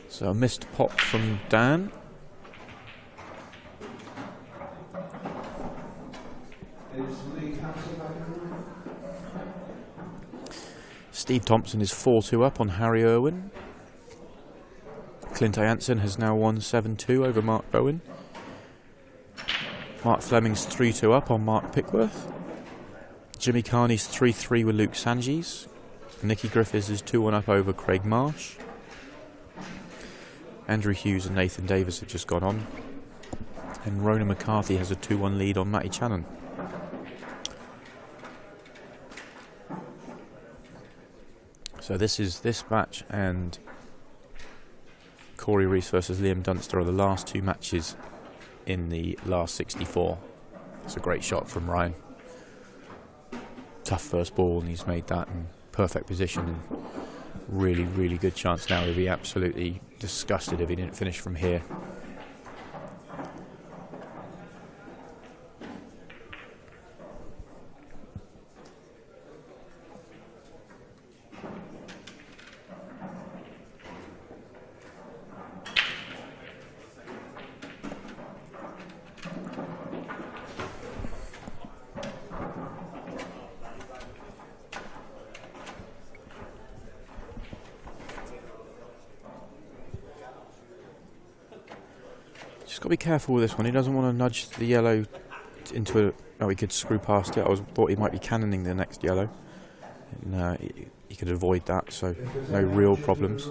So a missed pop from Dan. Steve Thompson is 4-2 up on Harry Irwin. Clint Jansen has now won 7-2 over Mark Bowen. Mark Fleming's 3-2 up on Mark Pickworth. Jimmy Carney's 3-3 with Luke Sanjis. Nicky Griffiths is 2-1 up over Craig Marsh. Andrew Hughes and Nathan Davis have just gone on. And Rona McCarthy has a 2-1 lead on Matty Channon. So this match and Corey Rees versus Liam Dunster are the last two matches in the last 64. It's a great shot from Ryan. Tough first ball, and he's made that in perfect position. And really, really good chance now. He'd be absolutely disgusted if he didn't finish from here. Just got to be careful with this one. He doesn't want to nudge the yellow into a... Oh, he could screw past it. Thought he might be cannoning the next yellow. And, he could avoid that, so no real problems.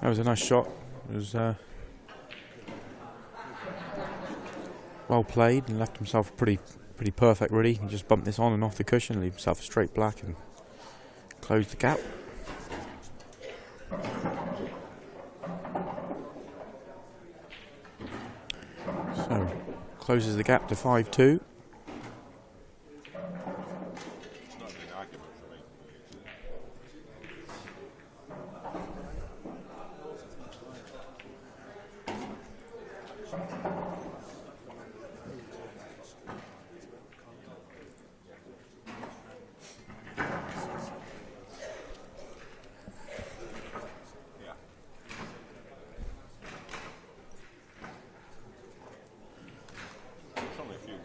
That was a nice shot. It was well played and left himself pretty perfect really. He just bumped this on and off the cushion, leave himself a straight black and closed the gap. So closes the gap to 5-2.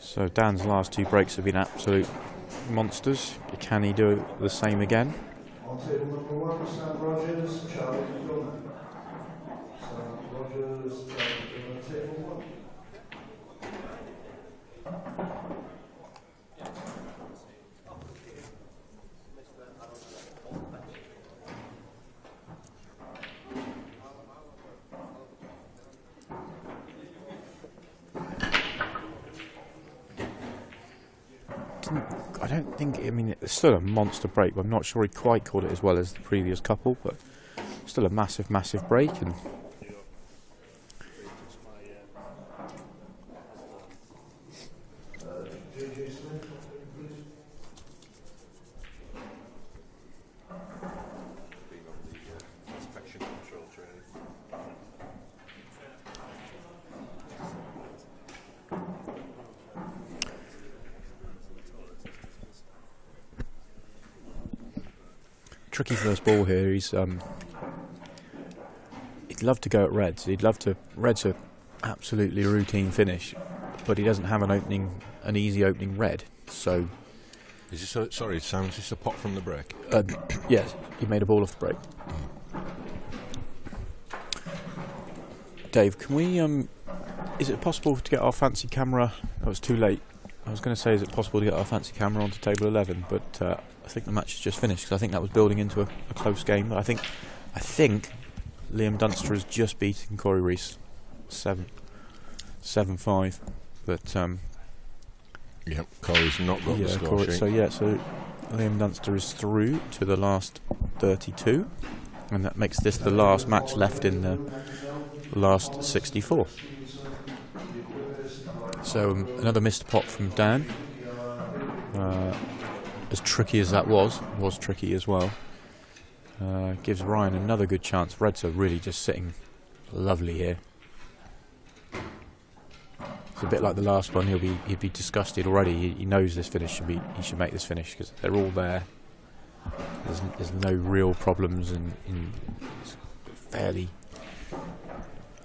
So Dan's last two breaks have been absolute monsters. Can he do the same again? On table number 1, Sam Rogers, Charlie Gunn. Sam Rogers, Charlie Gunn, table 1. I don't think, I mean, it's still a monster break, but I'm not sure he quite caught it as well as the previous couple, but still a massive, massive break. And tricky first ball here. He'd love to go at reds. Reds are absolutely a routine finish, but he doesn't have an easy opening red. So, is this sorry, Sam? Is this a pot from the break? Yes, he made a ball off the break. Dave, can we? Is it possible to get our fancy camera? Oh, it's too late. I was going to say, is it possible to get our fancy camera onto table 11? But I think the match has just finished, because I think that was building into a close game. But I think Liam Dunster has just beaten Corey Reese 7-5. But yep, Corey's not got the score sheet. So Liam Dunster is through to the last 32, and that makes this the last match left in the last 64. So another missed pot from Dan. As tricky as that was tricky as well. Gives Ryan another good chance. Reds are really just sitting lovely here. It's a bit like the last one. He'd be disgusted already. He knows this finish he should make this finish, because they're all there. There's no real problems, and it's fairly.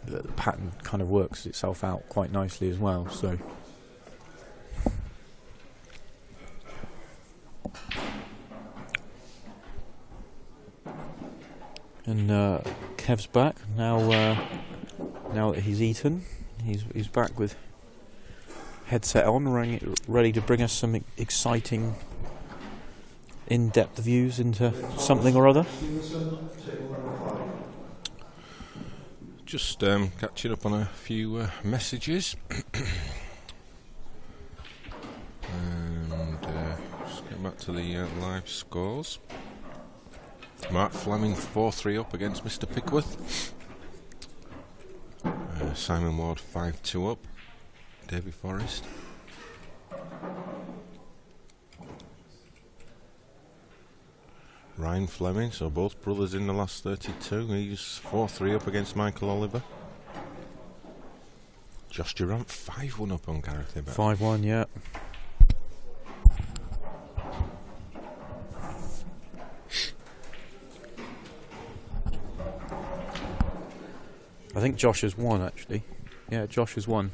The pattern kind of works itself out quite nicely as well. So. And Kev's back now. Now that he's eaten, he's back with headset on, ready to bring us some exciting, in-depth views into something or other. Just catching up on a few messages. And just get back to the live scores. Mark Fleming 4-3 up against Mr. Pickworth. Simon Ward 5-2 up. Davy Forrest. Ryan Fleming, so both brothers in the last 32. He's 4-3 up against Michael Oliver. Josh Durant 5-1 up on Gareth Hibbert. 5-1, yeah. I think Josh has won, actually. Yeah, Josh has won.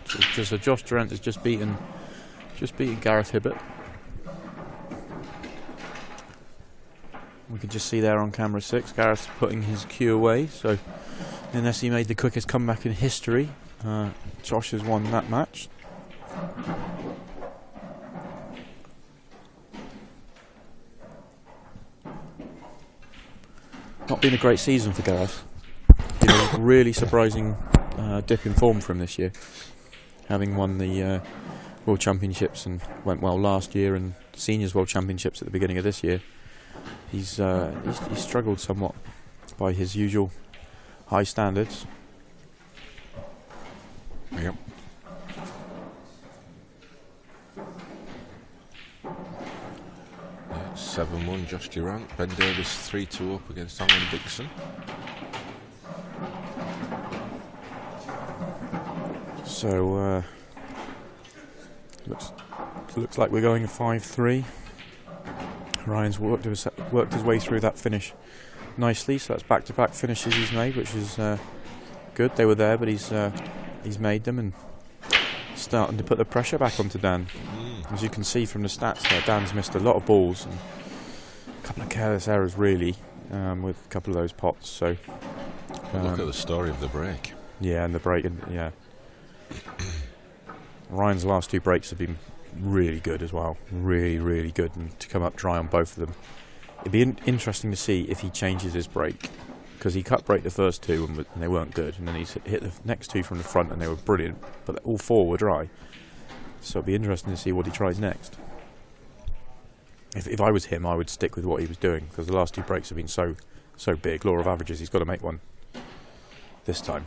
So Josh Durant has just beaten Gareth Hibbert. We can just see there on camera 6, Gareth's putting his cue away. So unless he made the quickest comeback in history, Josh has won that match. Not been a great season for Gareth. Been a really surprising dip in form for him this year, having won the World Championships and went well last year, and Seniors World Championships at the beginning of this year. He's struggled somewhat by his usual high standards. Yep. Yeah, 7-1 Josh Durant. Ben Davis 3-2 up against Alan Dixon. So looks like we're going 5-3. Ryan's worked his way through that finish nicely, so that's back-to-back finishes he's made, which is good. They were there, but he's made them and starting to put the pressure back onto Dan. As you can see from the stats there, Dan's missed a lot of balls and a couple of careless errors really with a couple of those pots. So look at the story of the break. Yeah, and the break, yeah. Ryan's last 2 breaks have been really good as well, really good, and to come up dry on both of them. It'd be interesting to see if he changes his break, because he cut break the first 2 and they weren't good, and then he's hit the next 2 from the front and they were brilliant, but all 4 were dry. So it'd be interesting to see what he tries next. If I was him, I would stick with what he was doing, because the last 2 breaks have been so big. Law of averages, he's got to make one this time.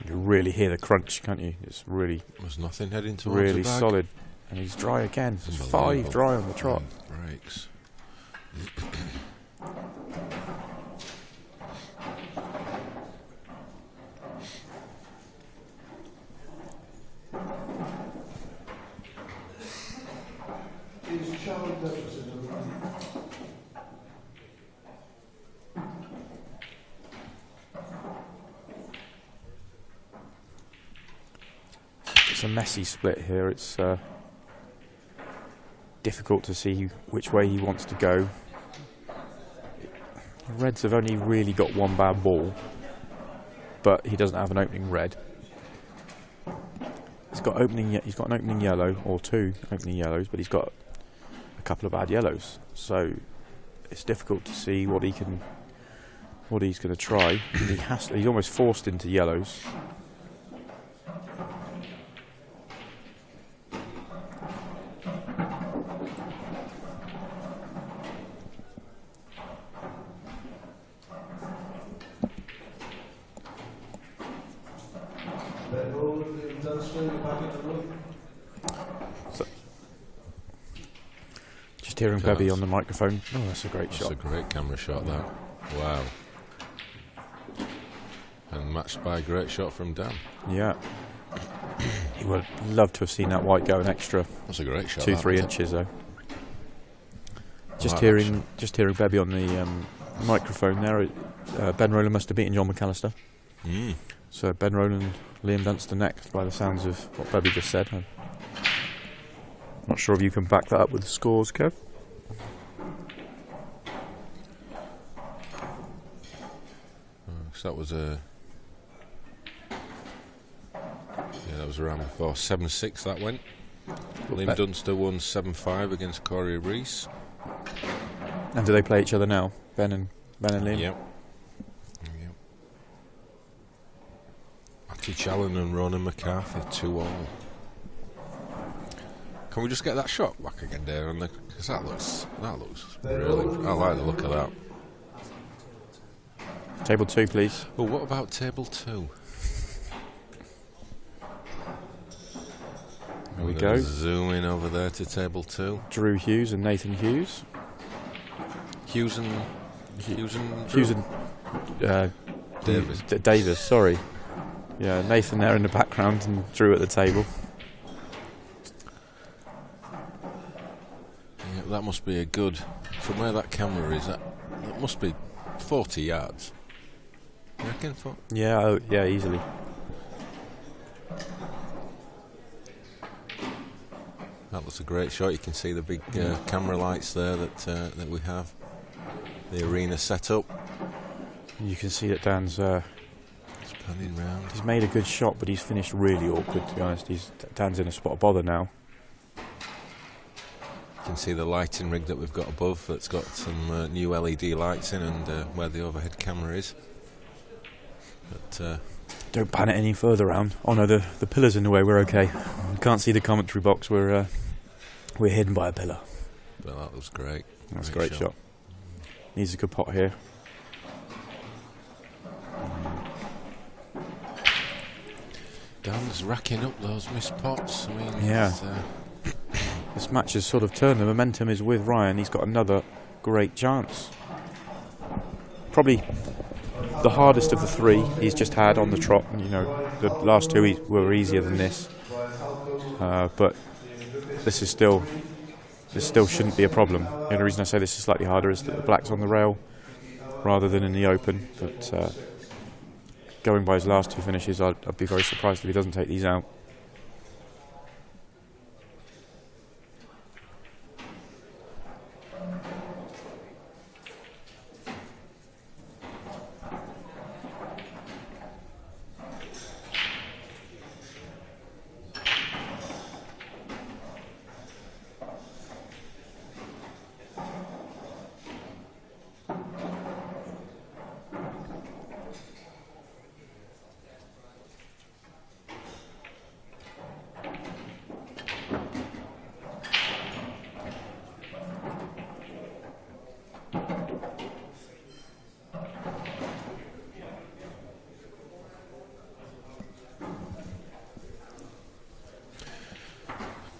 You really hear the crunch, can't you? It's really... There's nothing heading towards really the bag. solid. And he's dry again. There's 5 dry on the trot. Breaks. Is Charlie Davidson in the run? It's a messy split here. It's difficult to see which way he wants to go. The Reds have only really got 1 bad ball, but he doesn't have an opening red. He's got an opening yellow, or 2 opening yellows, but he's got a couple of bad yellows. So it's difficult to see what he's going to try. He's almost forced into yellows. Just hearing Bebby on the microphone. Oh, that's a great shot. That's a great camera shot, that. Wow. And matched by a great shot from Dan. Yeah. He would love to have seen that white go an extra. That's a great shot. 2-3 inches though. Just hearing Bebby on the microphone there. Ben Rowland must have beaten John McAllister. So Ben Rowland, Liam Dunster next, by the sounds of what Bebby just said. I'm not sure if you can back that up with the scores, Kev. So that was that was around before. 7-6 that went. Liam Dunster won 7-5 against Corey Reese. And do they play each other now, Ben and Liam? Yep. Matty Challen and Ronan McCarthy 2-all. Can we just get that shot back again, Dave? Because that looks really. I like the look of that. Table 2, please. Well, what about table 2? There we go. Zoom in over there to table 2. Drew Hughes and Nathan Hughes. Hughes and Davis. Davis, sorry. Yeah, Nathan there in the background and Drew at the table. Yeah, that must be a good. From where that camera is, that must be 40 yards. You reckon? Yeah, yeah, easily. That was a great shot. You can see the big camera lights there that we have. The arena set up. You can see that Dan's panning round. He's made a good shot, but he's finished really awkward, to be honest. Dan's in a spot of bother now. You can see the lighting rig that we've got above that's got some new LED lights in, and where the overhead camera is. But don't pan it any further round. Oh no, the pillar's in the way. We're okay. You can't see the commentary box. We're hidden by a pillar. But that was great. That's a great shot. Needs a good pot here. Dan's racking up those missed pots. I mean, yeah. This match has sort of turned. The momentum is with Ryan. He's got another great chance. Probably the hardest of the 3 he's just had on the trot. You know, the last 2 were easier than this. But this still shouldn't be a problem. The only reason I say this is slightly harder is that the black's on the rail rather than in the open. But going by his last 2 finishes, I'd be very surprised if he doesn't take these out.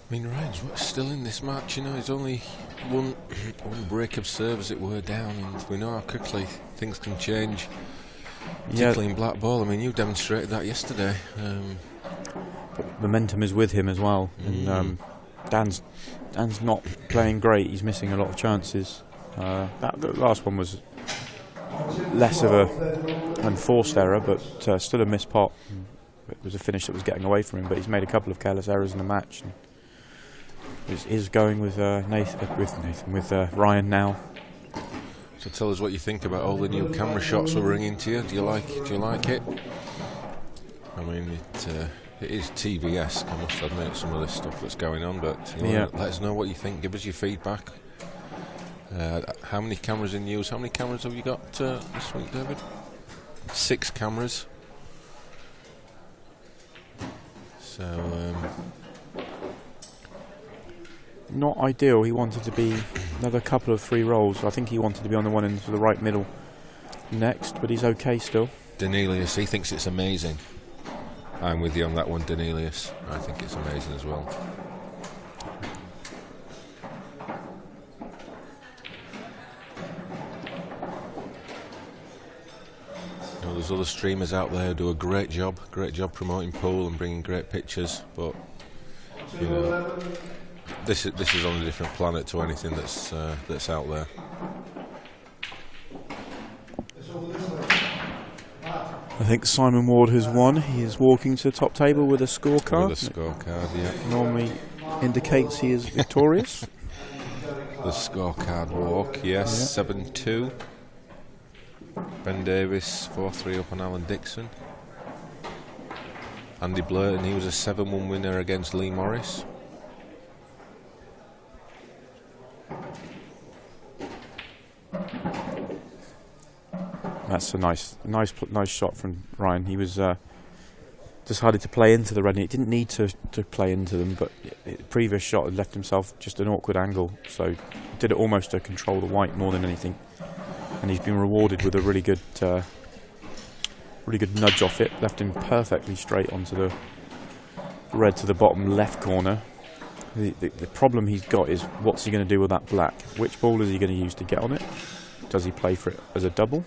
I mean, Ryan's still in this match, you know. He's only one break of serve, as it were, down, and we know how quickly things can change, particularly in Blackball. I mean, you demonstrated that yesterday. But momentum is with him as well, and Dan's not playing great. He's missing a lot of chances. The last one was less of an enforced error, but still a missed pot. It was a finish that was getting away from him, but he's made a couple of careless errors in the match. And is going with Ryan now. So tell us what you think about all the new camera shots we're bringing to you. Do you like it? I mean, it is TV-esque, I must admit, some of this stuff that's going on. But let us know what you think. Give us your feedback. How many cameras in use? How many cameras have you got this week, David? 6 cameras. So. Not ideal. He wanted to be another couple of 3 rolls. I think he wanted to be on the one into the right middle next, but he's okay still. Danelius, he thinks it's amazing. I'm with you on that one, Danelius. I think it's amazing as well. You know, there's other streamers out there who do a great job promoting pool and bringing great pictures, but you know, this is on a different planet to anything that's out there. I think Simon Ward has won. He is walking to the top table with a scorecard. With a scorecard, yeah. Normally indicates he is victorious. The scorecard walk, yes, 7-2. Ben Davis 4-3 up on Alan Dixon. Andy Blurton, he was a 7-1 winner against Lee Morris. That's a nice shot from Ryan. He was decided to play into the red. It didn't need to play into them, but previous shot had left himself just an awkward angle, so did it almost to control the white more than anything. And he's been rewarded with a really good nudge off it. Left him perfectly straight onto the red to the bottom left corner. The problem he's got is, what's he going to do with that black? Which ball is he going to use to get on it? Does he play for it as a double?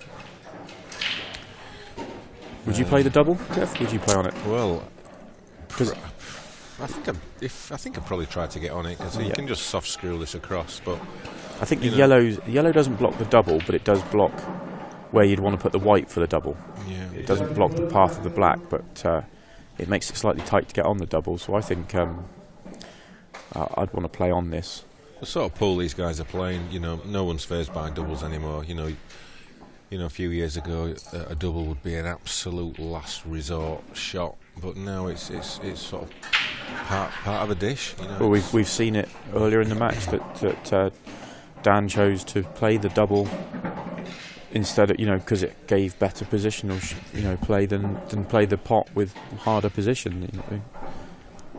Would you play the double, Jeff? Would you play on it? Well, I think I'd probably try to get on it, because you can just soft screw this across. But I think the yellow doesn't block the double, but it does block where you'd want to put the white for the double. Yeah. It doesn't block the path of the black, but it makes it slightly tight to get on the double. So I think I'd want to play on this. The sort of pool these guys are playing, no one's fazed by doubles anymore. A few years ago, a double would be an absolute last resort shot, but now it's sort of part of a dish. Well, we've seen it earlier in the match that Dan chose to play the double instead of, because it gave better positional play than play the pot with harder position.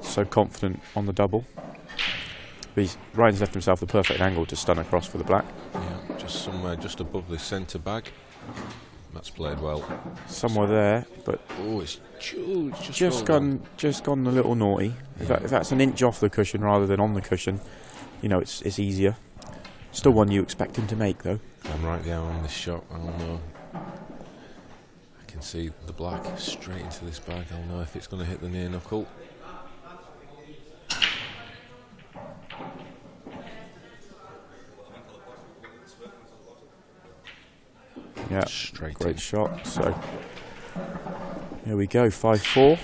So confident on the double. But Ryan's left himself the perfect angle to stun across for the black. Yeah, just somewhere just above the centre bag. That's played well. Somewhere there, but it's just gone a little naughty. Yeah. If that's an inch off the cushion rather than on the cushion, it's easier. Still one you expect him to make, though. I'm right there on this shot. I'll know. I can see the black straight into this bag. I'll know if it's going to hit the near knuckle. Yeah, straight great in. shot. So here we go, 5-4.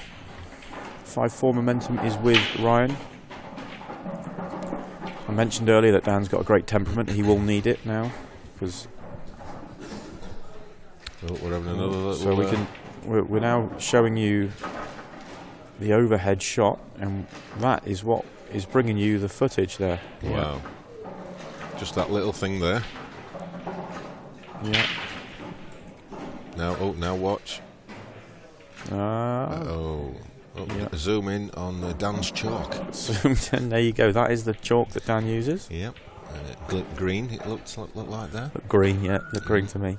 5-4 momentum is with Ryan. I mentioned earlier that Dan's got a great temperament. He will need it now, because we're having another little. So we're now showing you the overhead shot, and that is what is bringing you the footage there. Wow! Just that little thing there. Yeah. Now watch. Zoom in on Dan's chalk. Zoomed in. There you go. That is the chalk that Dan uses. Yep. Green. It looked like that. Look green. Yeah. Look green to me.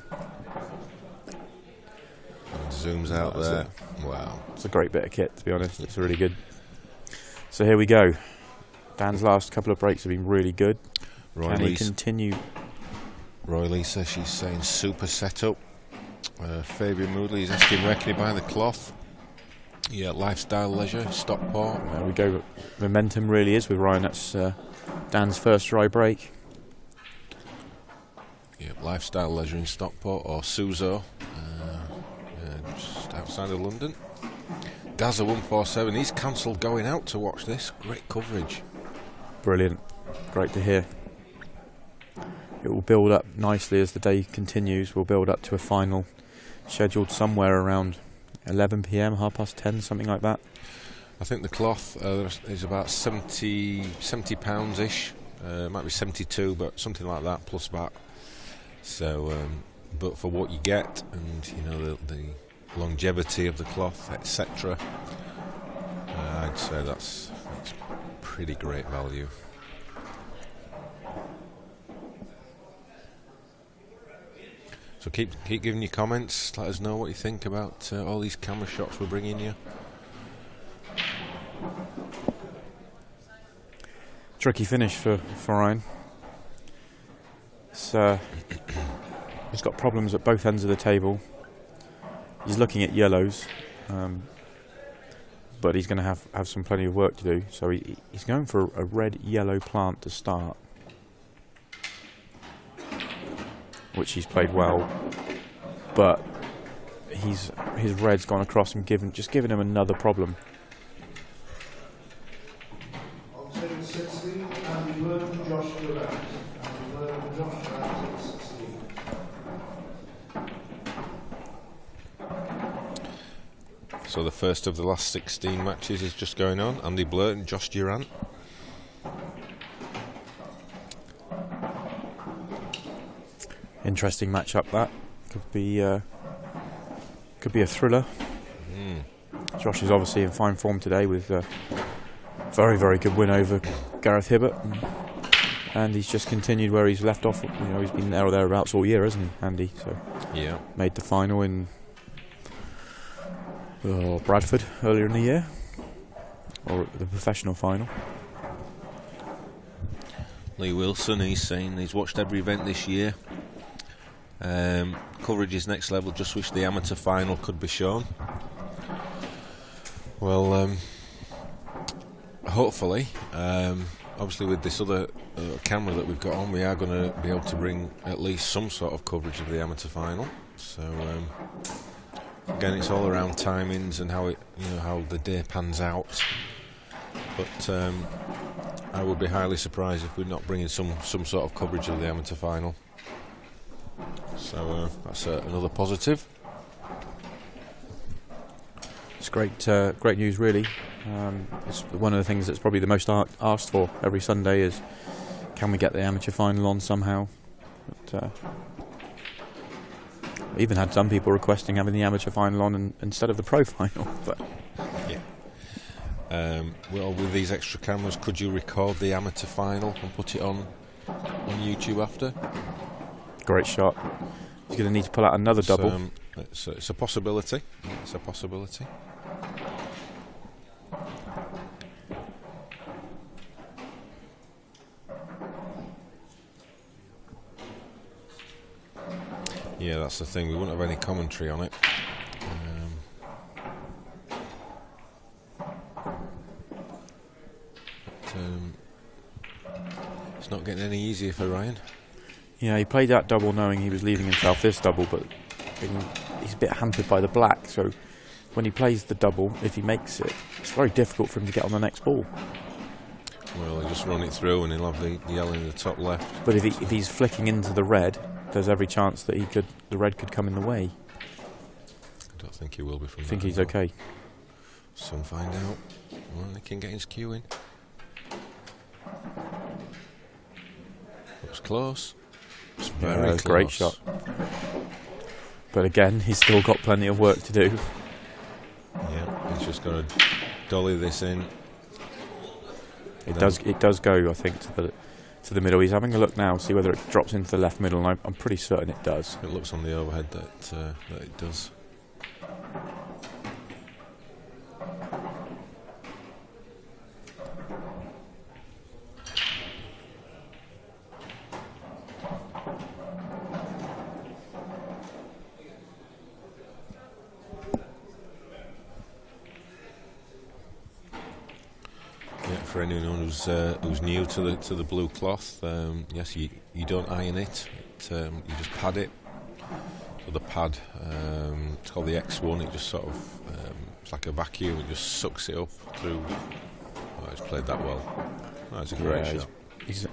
And zooms out there. Wow. It's a great bit of kit, to be honest. It's really good. So here we go. Dan's last couple of breaks have been really good. Can he continue? Roy Lee says she's saying super setup. Fabian Moodley is asking where can he buy the cloth. Yeah, Lifestyle Leisure, Stockport. There we go. Momentum really is with Ryan. That's Dan's first dry break. Yeah, Lifestyle Leisure in Stockport, or Suzo, just outside of London. Dazza 147, he's cancelled going out to watch this. Great coverage. Brilliant. Great to hear. It will build up nicely as the day continues. We'll build up to a final scheduled somewhere around 11 p.m, 10:30, something like that. I think the cloth is about 70 pounds-ish. It might be 72, but something like that, plus VAT. So, but for what you get, and the longevity of the cloth, etc., I'd say that's pretty great value. So keep giving your comments. Let us know what you think about all these camera shots we're bringing you. Tricky finish for Ryan. He's got problems at both ends of the table. He's looking at yellows, but he's going to have some plenty of work to do. So he's going for a red-yellow plant to start, which he's played well, but his red's gone across and given him another problem. On table 16, Andy Burton, Josh Durant. Andy Burton, Josh Durant, 16. So the first of the last 16 matches is just going on. Andy Blurton, Josh Durant. Interesting matchup that. Could be a thriller. Josh is obviously in fine form today with Very, very good win over Gareth Hibbert. And he's just continued where he's left off. You know, he's been there or thereabouts all year, hasn't he, Andy? So Yeah. made the final in Bradford earlier in the year, or the professional final. Lee Wilson, he's saying he's watched every event this year. Coverage is next level, just wish the amateur final could be shown. Well, hopefully, obviously with this other camera that we've got on, we are going to be able to bring at least some sort of coverage of the amateur final. So again, it's all around timings and how how the day pans out. But I would be highly surprised if we're not bringing some sort of coverage of the amateur final. So that's another positive. It's great news, really. It's one of the things that's probably the most asked for every Sunday is, can we get the amateur final on somehow? But, we even had some people requesting having the amateur final on instead of the pro final. But yeah. Well, with these extra cameras, could you record the amateur final and put it on YouTube after? Great shot. He's going to need to pull out another double. It's a possibility. It's a possibility. Yeah, that's the thing. We wouldn't have any commentary on it. It's not getting any easier for Ryan. Yeah, he played that double knowing he was leaving himself this double, but he's a bit hampered by the black, so when he plays the double, if he makes it, it's very difficult for him to get on the next ball. Well, he'll just run it through and he'll have the yellow in the top left. But if he's flicking into the red, there's every chance that the red could come in the way. I don't think he will be from I think that he's angle. okay. Soon find out. Well, he can get his cue in. Looks close. It's very close. Great shot. But again, he's still got plenty of work to do. Yeah, he's just got to dolly this in. It does go, I think, to the middle. He's having a look now, see whether it drops into the left middle, and I'm pretty certain it does. It looks on the overhead that it does. For anyone who's new to the blue cloth, yes, you don't iron it. You just pad it. So the pad, it's called the X1. It just sort of it's like a vacuum. It just sucks it up through. Oh, he's played that well. Oh, that's a great shot. He's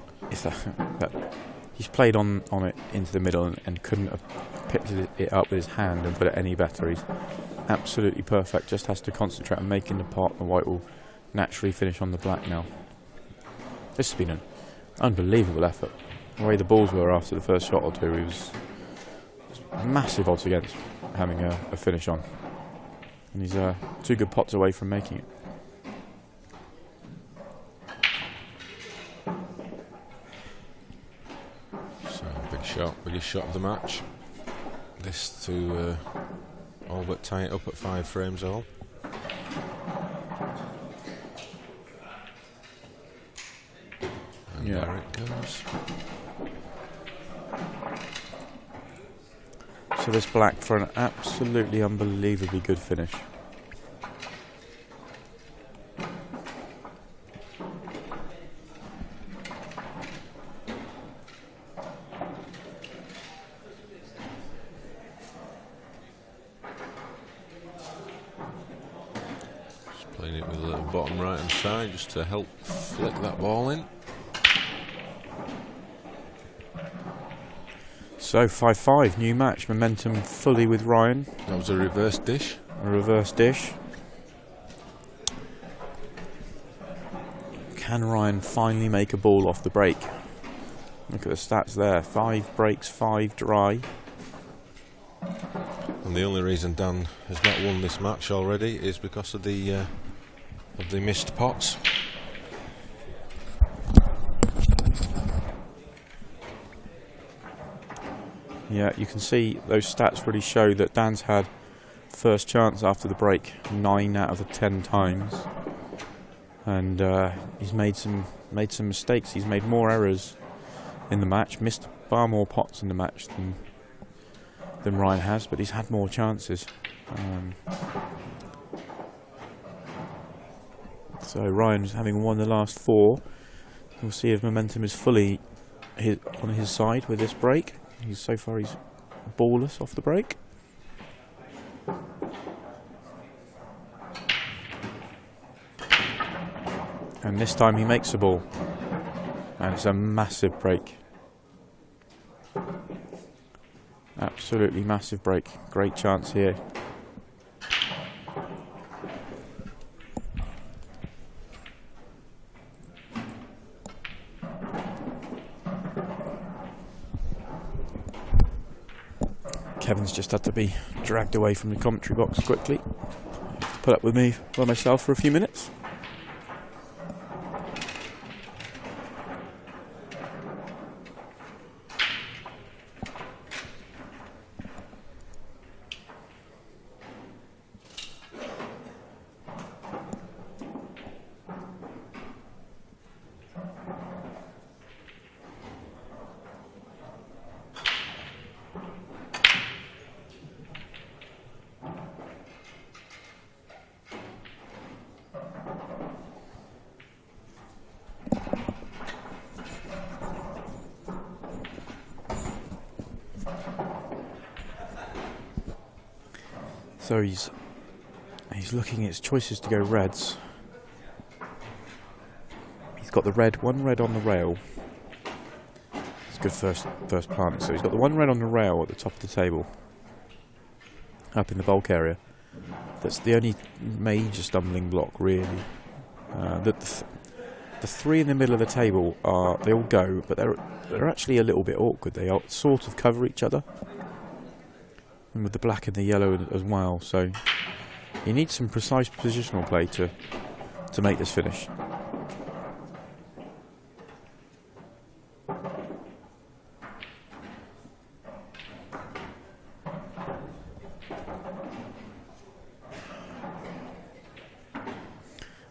played on it into the middle and couldn't have picked it up with his hand and put it any better. He's absolutely perfect. Just has to concentrate on making the pot. The white will naturally finish on the black now. This has been an unbelievable effort. The way the balls were after the first shot or two, it was massive odds against having a finish on. And he's 2 good pots away from making it. So big shot, biggest shot of the match. This to all but tie it up at 5 frames all. And yeah, there it goes. So this black for an absolutely unbelievably good finish. Just playing it with a little bottom right hand side just to help flick that ball in. So 5-5, new match, momentum fully with Ryan. That was a reverse dish. A reverse dish. Can Ryan finally make a ball off the break? Look at the stats there, 5 breaks, 5 dry. And the only reason Dan has not won this match already is because of the missed pots. Yeah, you can see those stats really show that Dan's had first chance after the break 9 out of the 10 times, and he's made some mistakes. He's made more errors in the match, missed far more pots in the match than Ryan has, but he's had more chances. So Ryan's having won the last 4. We'll see if momentum is fully on his side with this break. So far he's ballless off the break. And this time he makes the ball. And it's a massive break. Absolutely massive break. Great chance here. Kevin's just had to be dragged away from the commentary box quickly. Put up with me by myself for a few minutes. So he's looking at his choices to go reds. He's got the one red on the rail. It's good first planting. So he's got the one red on the rail at the top of the table, up in the bulk area. That's the only major stumbling block, really. The 3 in the middle of the table they all go, but they're actually a little bit awkward. They all sort of cover each other, and with the black and the yellow as well. So he needs some precise positional play to make this finish.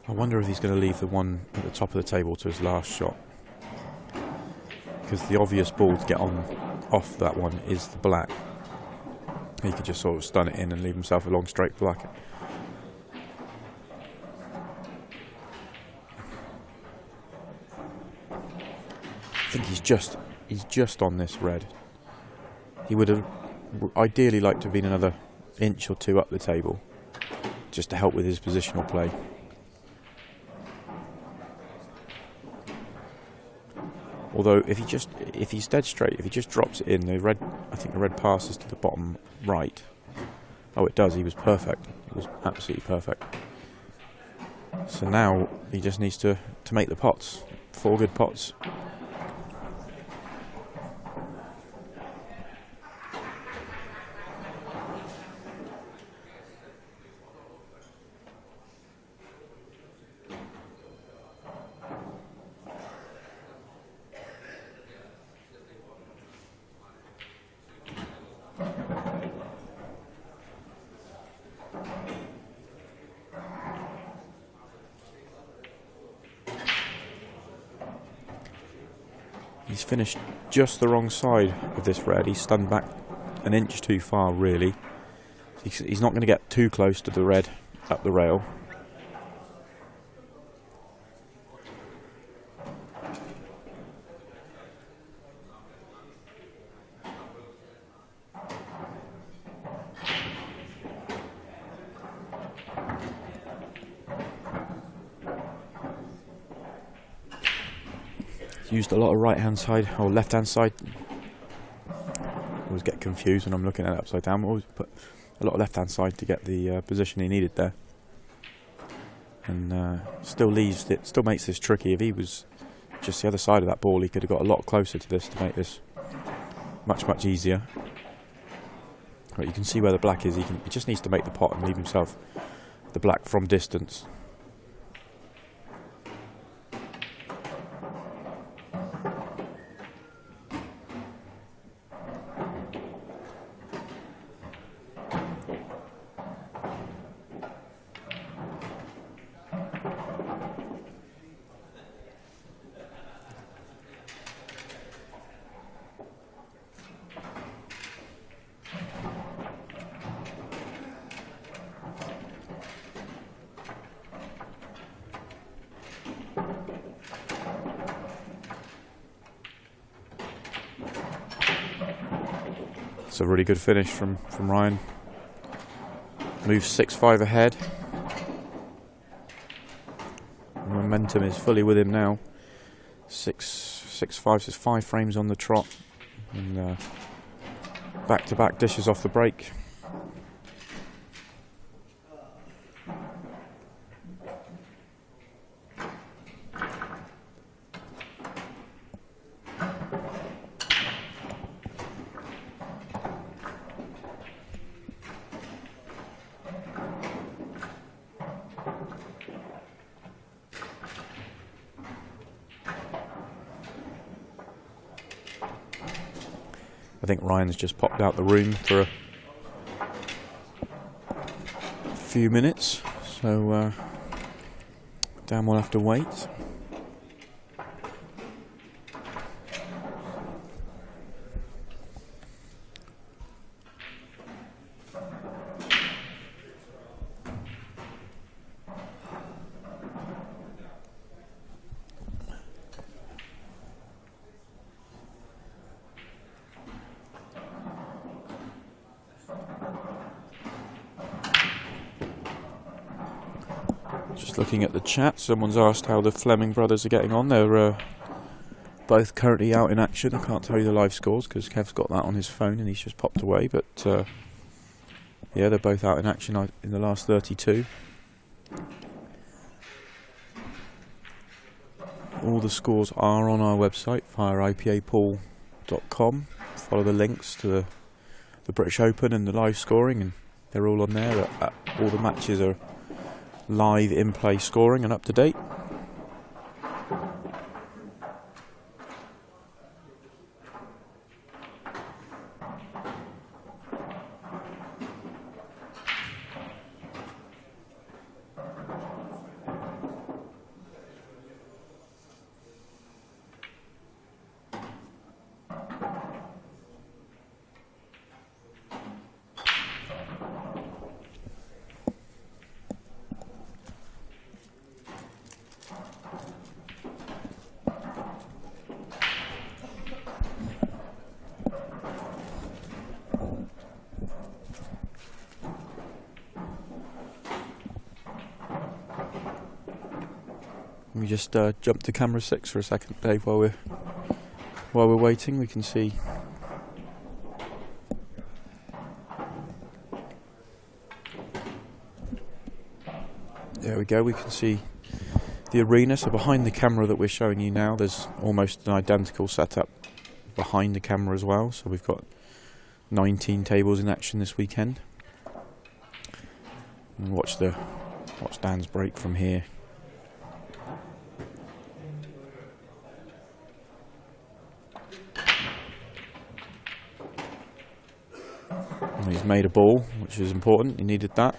I wonder if he's going to leave the one at the top of the table to his last shot, because the obvious ball to get off that one is the black. He could just sort of stun it in and leave himself a long straight black. I think he's just on this red. He would have ideally liked to have been another inch or 2 up the table, just to help with his positional play. Although if he's dead straight, if he just drops it in, I think the red passes to the bottom right. Oh, it does. He was perfect. He was absolutely perfect. So now he just needs to make the pots. 4 good pots. He's finished just the wrong side of this red. He's stunned back an inch too far, really. He's not going to get too close to the red up the rail. Used a lot of right hand side or left hand side. I always get confused when I'm looking at it upside down. I always put a lot of left hand side to get the position he needed there, and still makes this tricky. If he was just the other side of that ball, he could have got a lot closer to this to make this much easier. But you can see where the black is. He just needs to make the pot and leave himself the black from distance. That's a really good finish from Ryan. Moves 6-5 ahead. Momentum is fully with him now. 6-5, so 5 frames on the trot. And back-to-back dishes off the break. I think Ryan's just popped out the room for a few minutes, so Dan will have to wait. Just looking at the chat, someone's asked how the Fleming brothers are getting on. They're both currently out in action. I can't tell you the live scores because Kev's got that on his phone and he's just popped away. But yeah, they're both out in action in the last 32. All the scores are on our website via ipapool.com. Follow the links to the British Open and the live scoring, and they're all on there. All the matches are live in-play scoring and up to date. Let me just jump to camera 6 for a second, Dave, while we're waiting. We can see there we go. We can see the arena. So behind the camera that we're showing you now, there's almost an identical setup behind the camera as well. So we've got 19 tables in action this weekend. And watch Dan's break from here. He's made a ball, which is important. He needed that.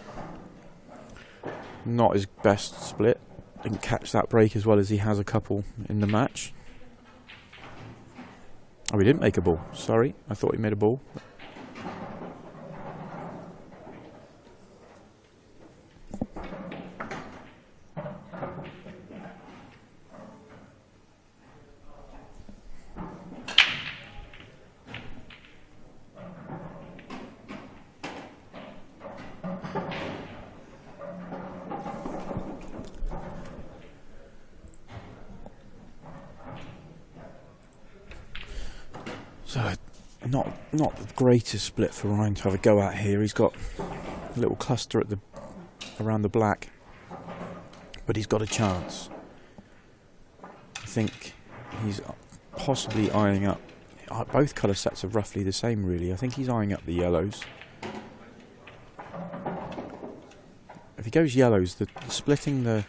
Not his best split. Didn't catch that break as well as he has a couple in the match. Oh, he didn't make a ball. Sorry, I thought he made a ball. So, not the greatest split for Ryan to have a go at here. He's got a little cluster at around the black, but he's got a chance. I think he's possibly eyeing up. Both colour sets are roughly the same, really. I think he's eyeing up the yellows. If he goes yellows, splitting the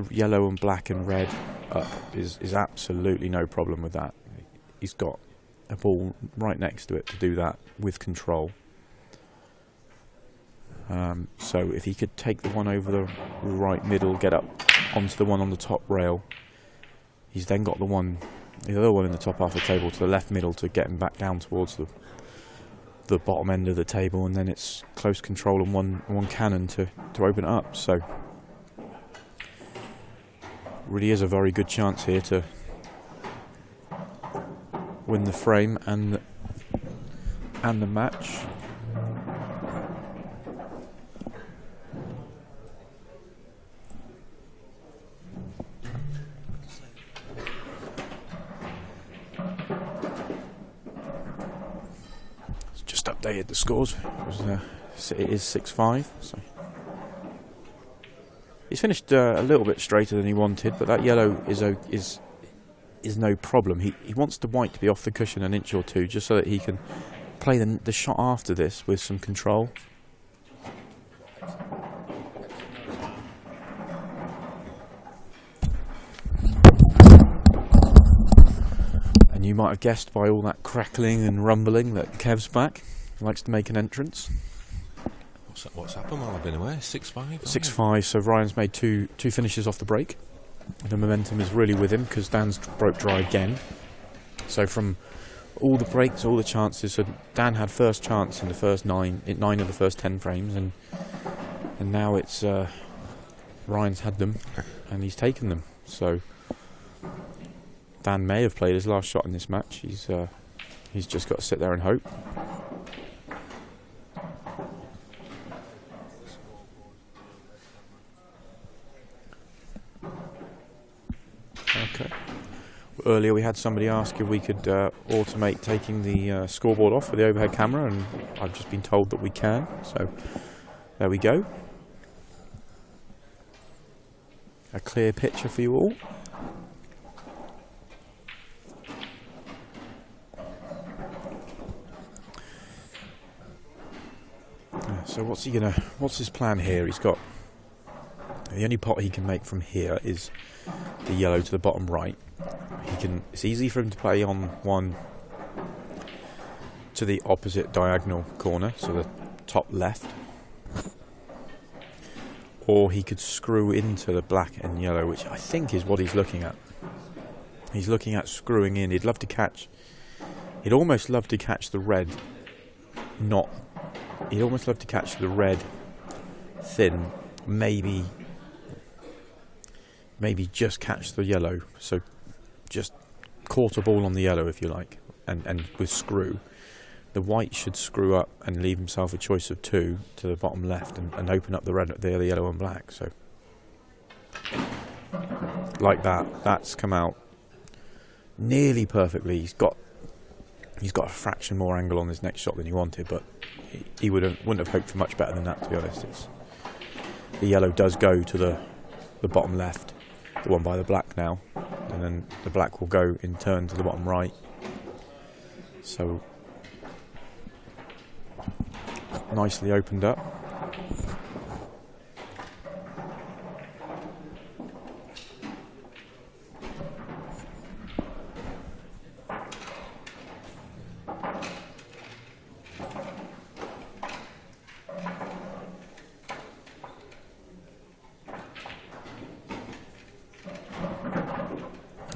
yellow and black and red up is absolutely no problem with that. He's got a ball right next to it to do that with control. So if he could take the one over the right middle, get up onto the one on the top rail, he's then got the other one in the top half of the table to the left middle to get him back down towards the bottom end of the table, and then it's close control and one cannon to open it up. So really is a very good chance here to win the frame and and the match. It's just updated the scores. It is 6-5. So he's finished a little bit straighter than he wanted, but that yellow is no problem. He wants the white to be off the cushion an inch or two, just so that he can play the shot after this with some control. And you might have guessed by all that crackling and rumbling that Kev's back. He likes to make an entrance. What's happened while I've been away? 6-5? 6-5, so Ryan's made two finishes off the break. The momentum is really with him because Dan's broke dry again. So from all the breaks, all the chances, so Dan had first chance in the first 9 of the first 10 frames, and now it's Ryan's had them and he's taken them. So Dan may have played his last shot in this match. He's just got to sit there and hope. Okay. Earlier we had somebody ask if we could automate taking the scoreboard off with the overhead camera, and I've just been told that we can, so there we go. A clear picture for you all. So what's his plan here? He's got the only pot he can make from here is the yellow to the bottom right. It's easy for him to play on one to the opposite diagonal corner, so the top left, or he could screw into the black and yellow, which I think is what he's looking at. He's looking at screwing in. He'd almost love to catch the red, he'd almost love to catch the red thin, maybe just catch the yellow, so just quarter ball on the yellow if you like, and with screw. The white should screw up and leave himself a choice of 2 to the bottom left, and open up the red, the yellow and black. So like that's come out nearly perfectly. He's got a fraction more angle on his next shot than he wanted, but he wouldn't have hoped for much better than that, to be honest. The yellow does go to the bottom left, the one by the black now, and then the black will go in turn to the bottom right. So nicely opened up.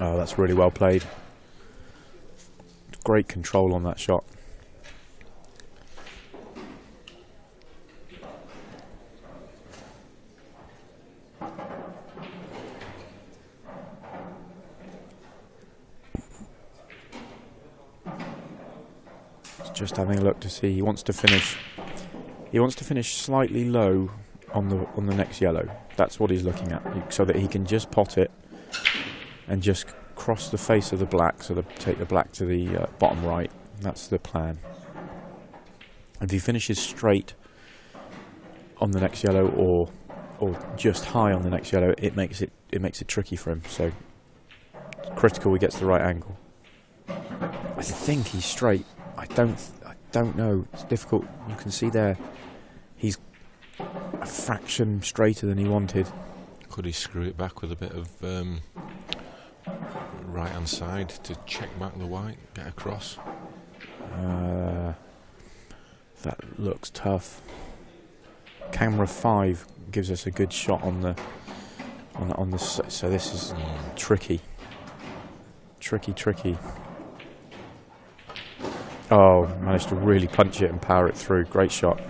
Oh, that's really well played. Great control on that shot. Just having a look to see. He wants to finish slightly low on the next yellow. That's what he's looking at, so that he can just pot it and just cross the face of the black, so take the black to the bottom right. That's the plan. If he finishes straight on the next yellow, or just high on the next yellow, it makes it tricky for him. So it's critical he gets the right angle. I think he's straight. I don't know. It's difficult. You can see there, he's a fraction straighter than he wanted. Could he screw it back with a bit of right hand side to check back the white, get across? That looks tough. Camera 5 gives us a good shot on the so this is tricky. Oh, managed to really punch it and power it through. Great shot.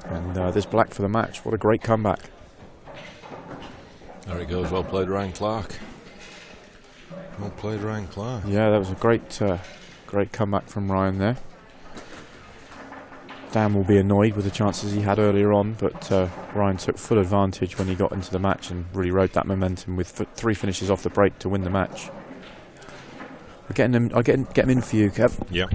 And there's black for the match. What a great comeback. There it goes. Well played, Ryan Clark. Well played, Ryan Clark. Yeah, that was a great Great comeback from Ryan there. Dan will be annoyed with the chances he had earlier on, but Ryan took full advantage when he got into the match and really rode that momentum with 3 finishes off the break to win the match. We're getting him. I'll get him in for you, Kev. Yep.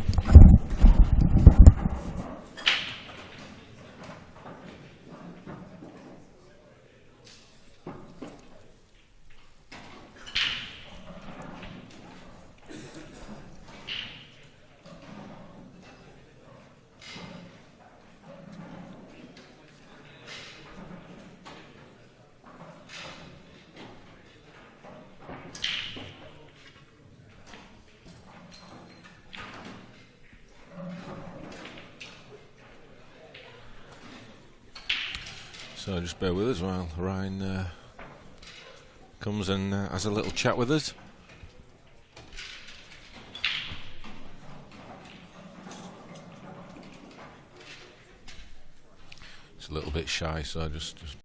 So just bear with us while Ryan comes and has a little chat with us. He's a little bit shy, so just